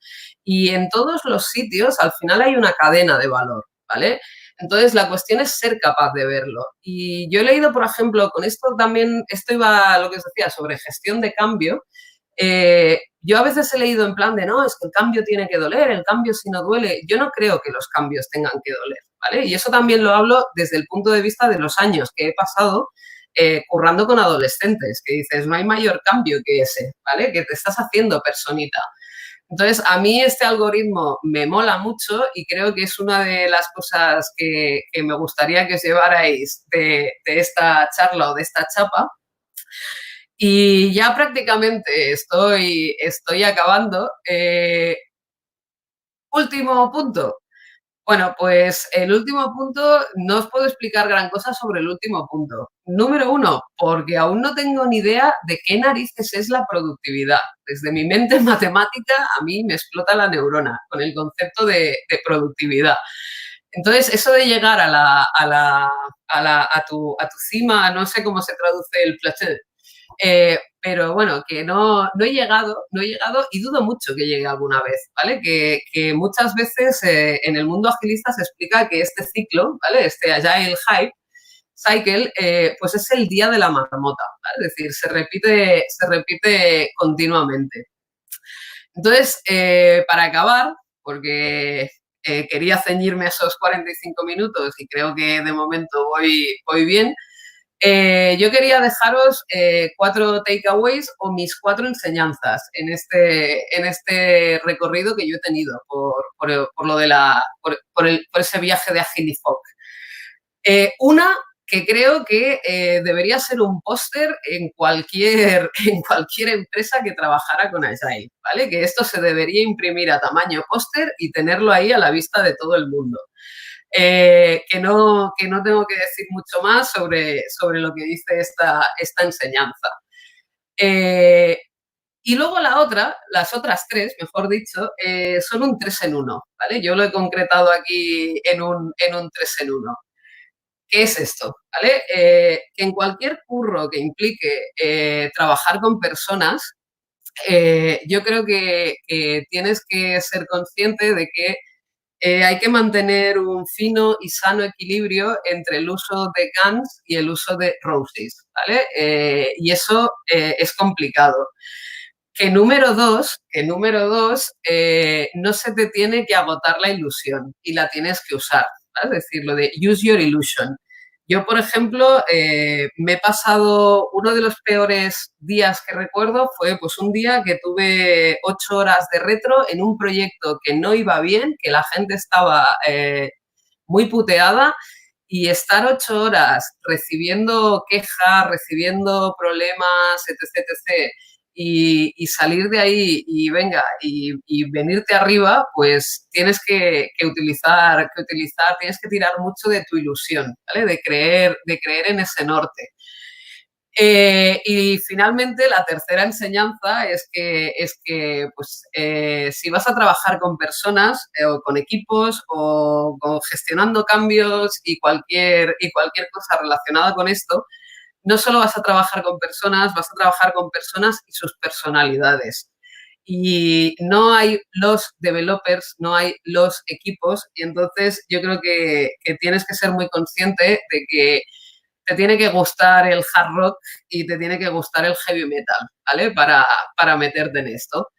Y en todos los sitios, al final hay una cadena de valor, ¿vale? Entonces, la cuestión es ser capaz de verlo. Y yo he leído, por ejemplo, con esto también, esto iba a lo que os decía sobre gestión de cambio. Yo a veces he leído en plan de, no, es que el cambio tiene que doler, el cambio si no duele. Yo no creo que los cambios tengan que doler, ¿vale? Y eso también lo hablo desde el punto de vista de los años que he pasado currando con adolescentes, que dices, no hay mayor cambio que ese, ¿vale? Que te estás haciendo personita. Entonces, a mí este algoritmo me mola mucho y creo que es una de las cosas que me gustaría que os llevarais de esta charla o de esta chapa. Y ya prácticamente estoy acabando. Último punto. Bueno, pues el último punto, no os puedo explicar gran cosa sobre el último punto. Número uno, porque aún no tengo ni idea de qué narices es la productividad. Desde mi mente matemática a mí me explota la neurona con el concepto de productividad. Entonces, eso de llegar a tu cima, no sé cómo se traduce el placer, pero bueno, que no he llegado y dudo mucho que llegue alguna vez, ¿vale? Que muchas veces en el mundo agilista se explica que este ciclo, ¿vale? Este Agile Cycle, pues es el día de la marmota, ¿vale? Es decir, se repite continuamente. Entonces, para acabar, porque quería ceñirme a esos 45 minutos y creo que de momento voy bien, yo quería dejaros 4 takeaways o mis 4 enseñanzas en este recorrido que yo he tenido por lo de por ese viaje de Agilifoc. Una que creo que debería ser un póster en en cualquier empresa que trabajara con Agile, ¿vale? Que esto se debería imprimir a tamaño póster y tenerlo ahí a la vista de todo el mundo. Que no tengo que decir mucho más sobre lo que dice esta enseñanza. Y luego las otras 3, mejor dicho, son un 3 en 1, ¿vale? Yo lo he concretado aquí en un 3 en 1. ¿Qué es esto? ¿Vale? Que en cualquier curro que implique trabajar con personas, yo creo que tienes que ser consciente de que hay que mantener un fino y sano equilibrio entre el uso de GANs y el uso de ROSIs, ¿vale? Y eso es complicado. Que número dos, no se te tiene que agotar la ilusión y la tienes que usar, ¿vale? Es decir, lo de use your illusion. Yo, por ejemplo, me he pasado, uno de los peores días que recuerdo fue pues un día que tuve 8 horas de retro en un proyecto que no iba bien, que la gente estaba muy puteada, y estar 8 horas recibiendo quejas, recibiendo problemas, etc., etc., y salir de ahí y venga, y venirte arriba, pues tienes que utilizar, tienes que tirar mucho de tu ilusión, ¿vale? De creer en ese norte. Y finalmente, la tercera enseñanza es que pues, si vas a trabajar con personas o con equipos o gestionando cambios y cualquier cosa relacionada con esto, no solo vas a trabajar con personas, vas a trabajar con personas y sus personalidades. Y no hay los developers, no hay los equipos, y entonces yo creo que tienes que ser muy consciente de que te tiene que gustar el hard rock y te tiene que gustar el heavy metal, ¿vale? Para meterte en esto.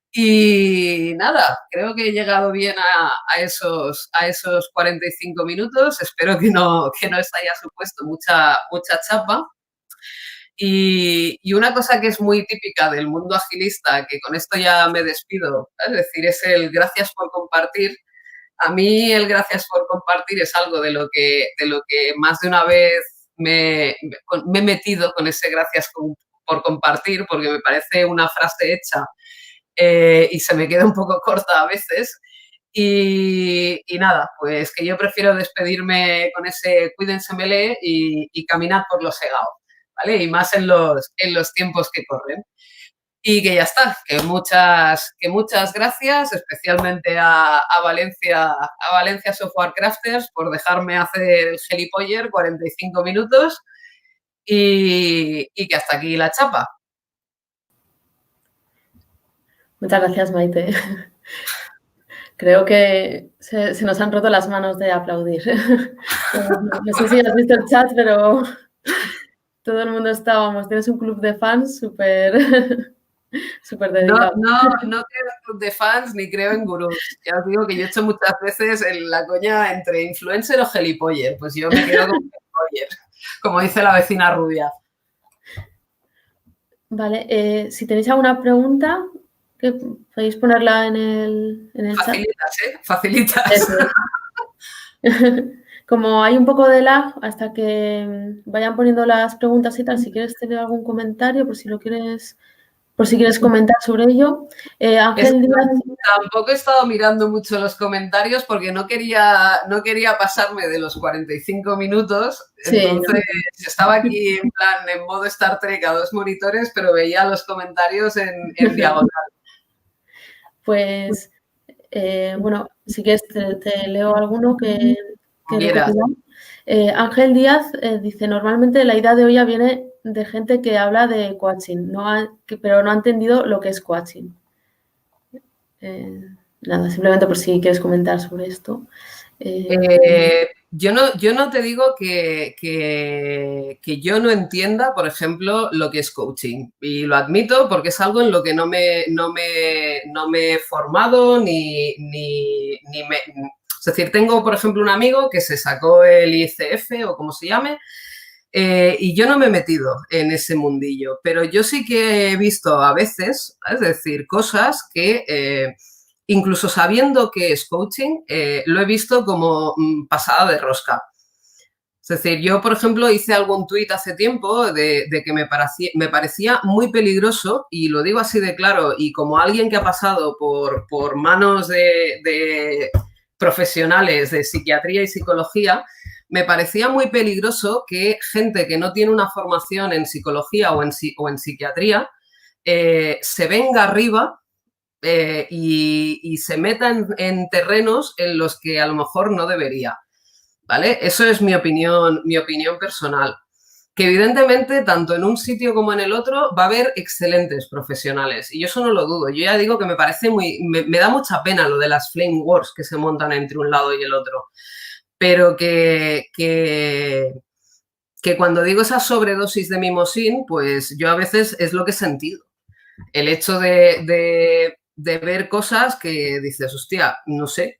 Y nada, creo que he llegado bien a esos 45 minutos. Espero que no os haya supuesto mucha chapa. Y una cosa que es muy típica del mundo agilista, que con esto ya me despido, es decir, es el gracias por compartir. A mí el gracias por compartir es algo de lo que más de una vez me he metido con ese gracias por compartir, porque me parece una frase hecha y se me queda un poco corta a veces. Y nada, pues que yo prefiero despedirme con ese cuídense mele y caminad por los segados, ¿vale? Y más en los tiempos que corren. Y que ya está, que muchas gracias, especialmente a Valencia Software Crafters por dejarme hacer el gilipoller 45 minutos y que hasta aquí la chapa. Muchas gracias, Maite. Creo que se nos han roto las manos de aplaudir. No sé si has visto el chat, pero todo el mundo estábamos. Tienes un club de fans súper dedicado. No creo en club de fans ni creo en gurús. Ya os digo que yo he hecho muchas veces la coña entre influencer o gilipoller. Pues yo me quedo con gilipoller, como dice la vecina rubia. Vale, si tenéis alguna pregunta, que podéis ponerla en el Facilitas, chat. Facilitas. Como hay un poco de lag, hasta que vayan poniendo las preguntas y tal, si quieres tener algún comentario, por si quieres comentar sobre ello. Ángel Díaz. Tampoco he estado mirando mucho los comentarios porque no quería pasarme de los 45 minutos. Sí, entonces estaba aquí en plan en modo Star Trek a 2 monitores, pero veía los comentarios en diagonal. Pues Bueno, si quieres te leo alguno que he Quieras. recopilado. Ángel Díaz dice, normalmente la idea de olla viene de gente que habla de coaching, pero no ha entendido lo que es coaching. Nada, simplemente por si quieres comentar sobre esto. Yo no te digo que yo no entienda, por ejemplo, lo que es coaching. Y lo admito porque es algo en lo que no me he formado Es decir, tengo, por ejemplo, un amigo que se sacó el ICF o como se llame, y yo no me he metido en ese mundillo, pero yo sí que he visto a veces, es decir, cosas que incluso sabiendo que es coaching, lo he visto como pasada de rosca. Es decir, yo, por ejemplo, hice algún tuit hace tiempo de que me parecía muy peligroso, y lo digo así de claro, y como alguien que ha pasado por manos de profesionales de psiquiatría y psicología, me parecía muy peligroso que gente que no tiene una formación en psicología o en psiquiatría se venga arriba y se meta en terrenos en los que a lo mejor no debería, ¿vale? Eso es mi opinión personal. Que evidentemente, tanto en un sitio como en el otro, va a haber excelentes profesionales. Y yo eso no lo dudo. Yo ya digo que me parece me da mucha pena lo de las flame wars que se montan entre un lado y el otro. Pero que cuando digo esa sobredosis de mimosín, pues yo a veces es lo que he sentido. El hecho de ver cosas que dices, hostia, no sé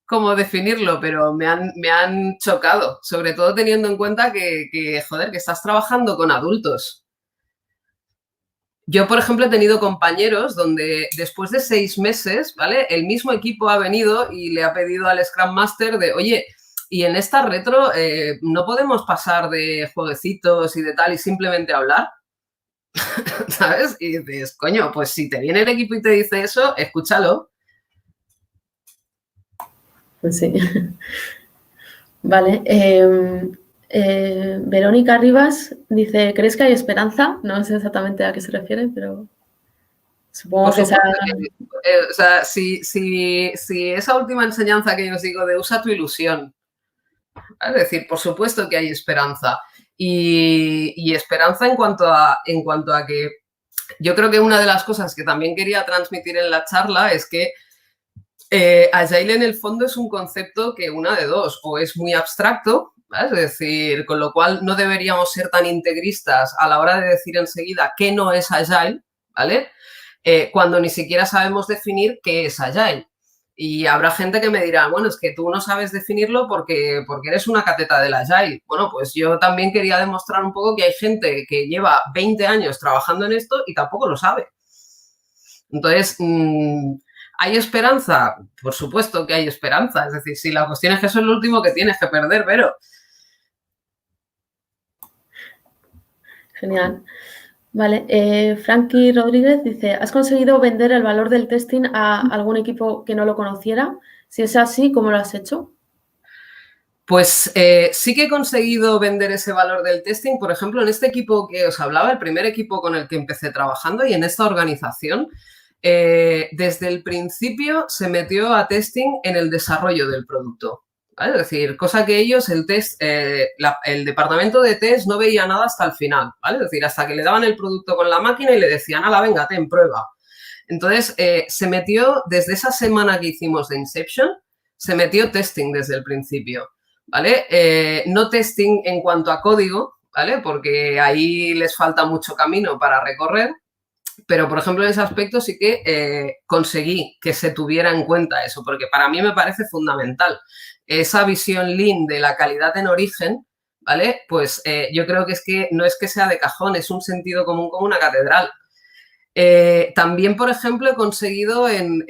cómo definirlo, pero me han chocado, sobre todo teniendo en cuenta joder, que estás trabajando con adultos. Yo, por ejemplo, he tenido compañeros donde después de 6 meses, ¿vale? El mismo equipo ha venido y le ha pedido al Scrum Master de, oye, y en esta retro no podemos pasar de jueguecitos y de tal y simplemente hablar, ¿sabes? Y dices, coño, pues si te viene el equipo y te dice eso, escúchalo. Pues sí. Vale. Verónica Rivas dice, ¿crees que hay esperanza? No sé exactamente a qué se refiere, pero supongo Por que supuesto o sea, si esa última enseñanza que yo os digo de usa tu ilusión, es decir, por supuesto que hay esperanza. Y esperanza en cuanto a que yo creo que una de las cosas que también quería transmitir en la charla es que Agile en el fondo es un concepto que una de dos, o es muy abstracto, ¿vale? Es decir, con lo cual no deberíamos ser tan integristas a la hora de decir enseguida qué no es Agile, ¿vale? Cuando ni siquiera sabemos definir qué es Agile. Y habrá gente que me dirá, bueno, es que tú no sabes definirlo porque eres una cateta del Agile. Bueno, pues yo también quería demostrar un poco que hay gente que lleva 20 años trabajando en esto y tampoco lo sabe. Entonces, ¿hay esperanza? Por supuesto que hay esperanza. Es decir, si la cuestión es que eso es lo último que tienes que perder, pero... Genial. Vale, Frankie Rodríguez dice, ¿has conseguido vender el valor del testing a algún equipo que no lo conociera? Si es así, ¿cómo lo has hecho? Pues sí que he conseguido vender ese valor del testing. Por ejemplo, en este equipo que os hablaba, el primer equipo con el que empecé trabajando y en esta organización, desde el principio se metió a testing en el desarrollo del producto. ¿Vale? Es decir, cosa que ellos, el departamento de test no veía nada hasta el final. ¿Vale? Es decir, hasta que le daban el producto con la máquina y le decían, ala, venga, ten prueba. Entonces, se metió desde esa semana que hicimos de Inception, se metió testing desde el principio. ¿Vale? No testing en cuanto a código, ¿vale? Porque ahí les falta mucho camino para recorrer, pero, por ejemplo, en ese aspecto sí que conseguí que se tuviera en cuenta eso, porque para mí me parece fundamental. Esa visión lean de la calidad en origen, ¿vale? Pues yo creo que es que no es que sea de cajón, es un sentido común como una catedral. También, por ejemplo, he conseguido en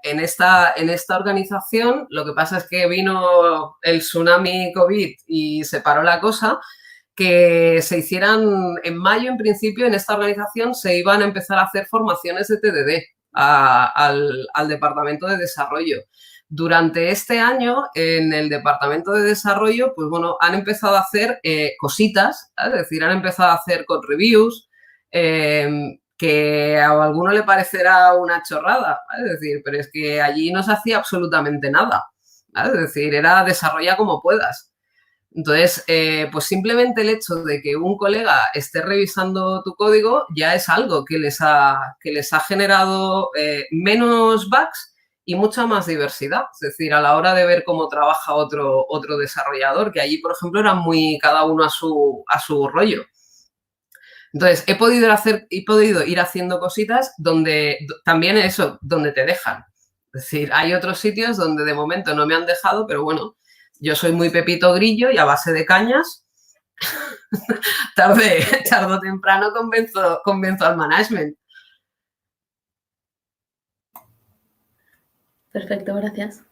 esta organización, lo que pasa es que vino el tsunami COVID y se paró la cosa, que se hicieran en mayo, en principio, en esta organización se iban a empezar a hacer formaciones de TDD al departamento de desarrollo. Durante este año, en el departamento de desarrollo, pues bueno, han empezado a hacer cositas, es decir, han empezado a hacer code reviews, que a alguno le parecerá una chorrada, ¿vale? Es decir, pero es que allí no se hacía absolutamente nada, ¿vale? Es decir, era desarrolla como puedas. Entonces, pues simplemente el hecho de que un colega esté revisando tu código ya es algo que les ha generado menos bugs y mucha más diversidad. Es decir, a la hora de ver cómo trabaja otro desarrollador, que allí, por ejemplo, eran muy cada uno a su rollo. Entonces, he podido ir haciendo cositas donde también eso, donde te dejan. Es decir, hay otros sitios donde de momento no me han dejado, pero bueno, yo soy muy Pepito Grillo y a base de cañas, tarde o temprano convenzo al management. Perfecto, gracias.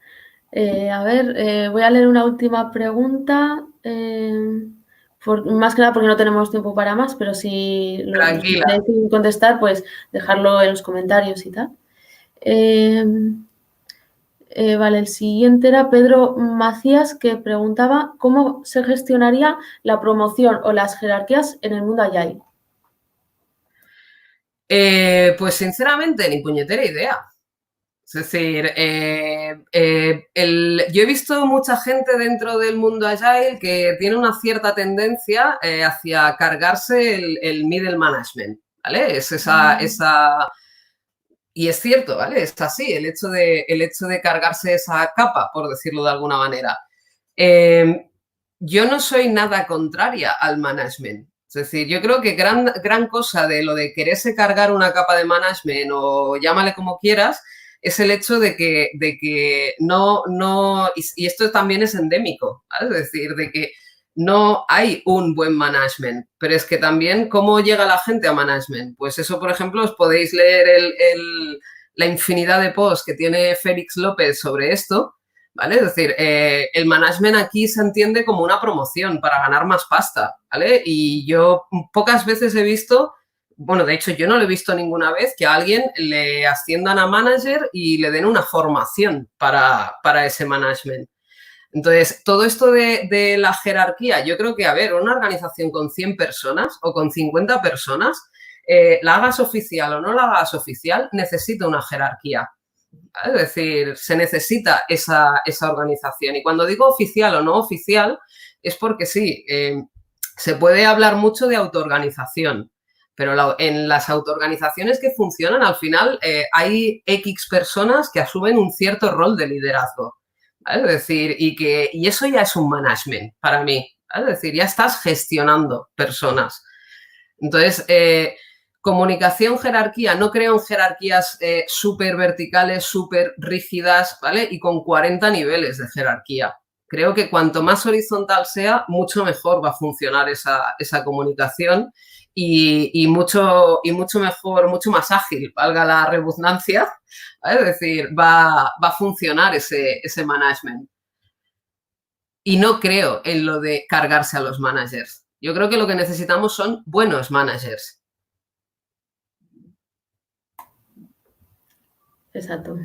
A ver, voy a leer una última pregunta. Más que nada porque no tenemos tiempo para más, pero si lo Tranquila. queréis contestar, pues dejarlo en los comentarios y tal. Vale, el siguiente era Pedro Macías, que preguntaba cómo se gestionaría la promoción o las jerarquías en el mundo Agile. Pues sinceramente, ni puñetera idea. Es decir, yo he visto mucha gente dentro del mundo Agile que tiene una cierta tendencia hacia cargarse el middle management, ¿vale? Es esa, y es cierto, ¿vale? Es así, el hecho de cargarse esa capa, por decirlo de alguna manera. Yo no soy nada contraria al management. Es decir, yo creo que gran cosa de lo de quererse cargar una capa de management o llámale como quieras, es el hecho de que no, y esto también es endémico, ¿vale? Es decir, de que no hay un buen management, pero es que también cómo llega la gente a management. Pues eso, por ejemplo, os podéis leer la infinidad de posts que tiene Félix López sobre esto, ¿vale? Es decir, el management aquí se entiende como una promoción para ganar más pasta, ¿vale? Y yo pocas veces he visto, bueno, de hecho yo no lo he visto ninguna vez, que a alguien le asciendan a manager y le den una formación para ese management. Entonces, todo esto de la jerarquía, yo creo que, a ver, una organización con 100 personas o con 50 personas, la hagas oficial o no la hagas oficial, necesita una jerarquía. Es decir, se necesita esa organización. Y cuando digo oficial o no oficial, es porque sí, se puede hablar mucho de autoorganización, pero en las autoorganizaciones que funcionan, al final hay X personas que asumen un cierto rol de liderazgo. ¿Vale? Es decir, y eso ya es un management para mí. ¿Vale? Es decir, ya estás gestionando personas. Entonces, comunicación, jerarquía, no creo en jerarquías súper verticales, súper rígidas, ¿vale? Y con 40 niveles de jerarquía. Creo que cuanto más horizontal sea, mucho mejor va a funcionar esa comunicación y mucho mejor, mucho más ágil, valga la redundancia, ¿vale? Es decir, va a funcionar ese management. Y no creo en lo de cargarse a los managers. Yo creo que lo que necesitamos son buenos managers. Exacto.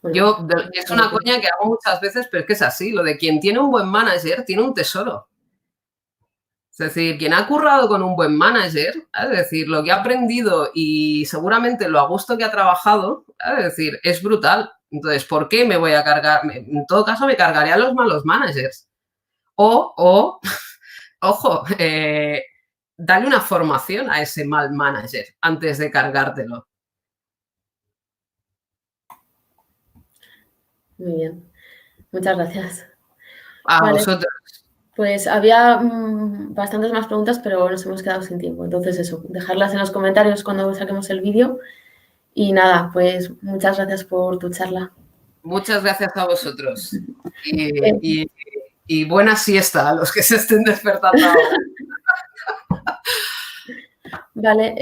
Bueno, Es una coña que hago muchas veces, pero es que es así. Lo de quien tiene un buen manager tiene un tesoro. Es decir, quien ha currado con un buen manager, es decir, lo que ha aprendido y seguramente lo a gusto que ha trabajado, es decir, es brutal. Entonces, ¿por qué me voy a cargar? En todo caso, me cargaré a los malos managers. Ojo, dale una formación a ese mal manager antes de cargártelo. Muy bien. Muchas gracias. A vosotros. Pues había bastantes más preguntas, pero nos hemos quedado sin tiempo. Entonces eso, dejarlas en los comentarios cuando saquemos el vídeo. Y nada, pues muchas gracias por tu charla. Muchas gracias a vosotros. Y buena siesta a los que se estén despertando ahora. Vale,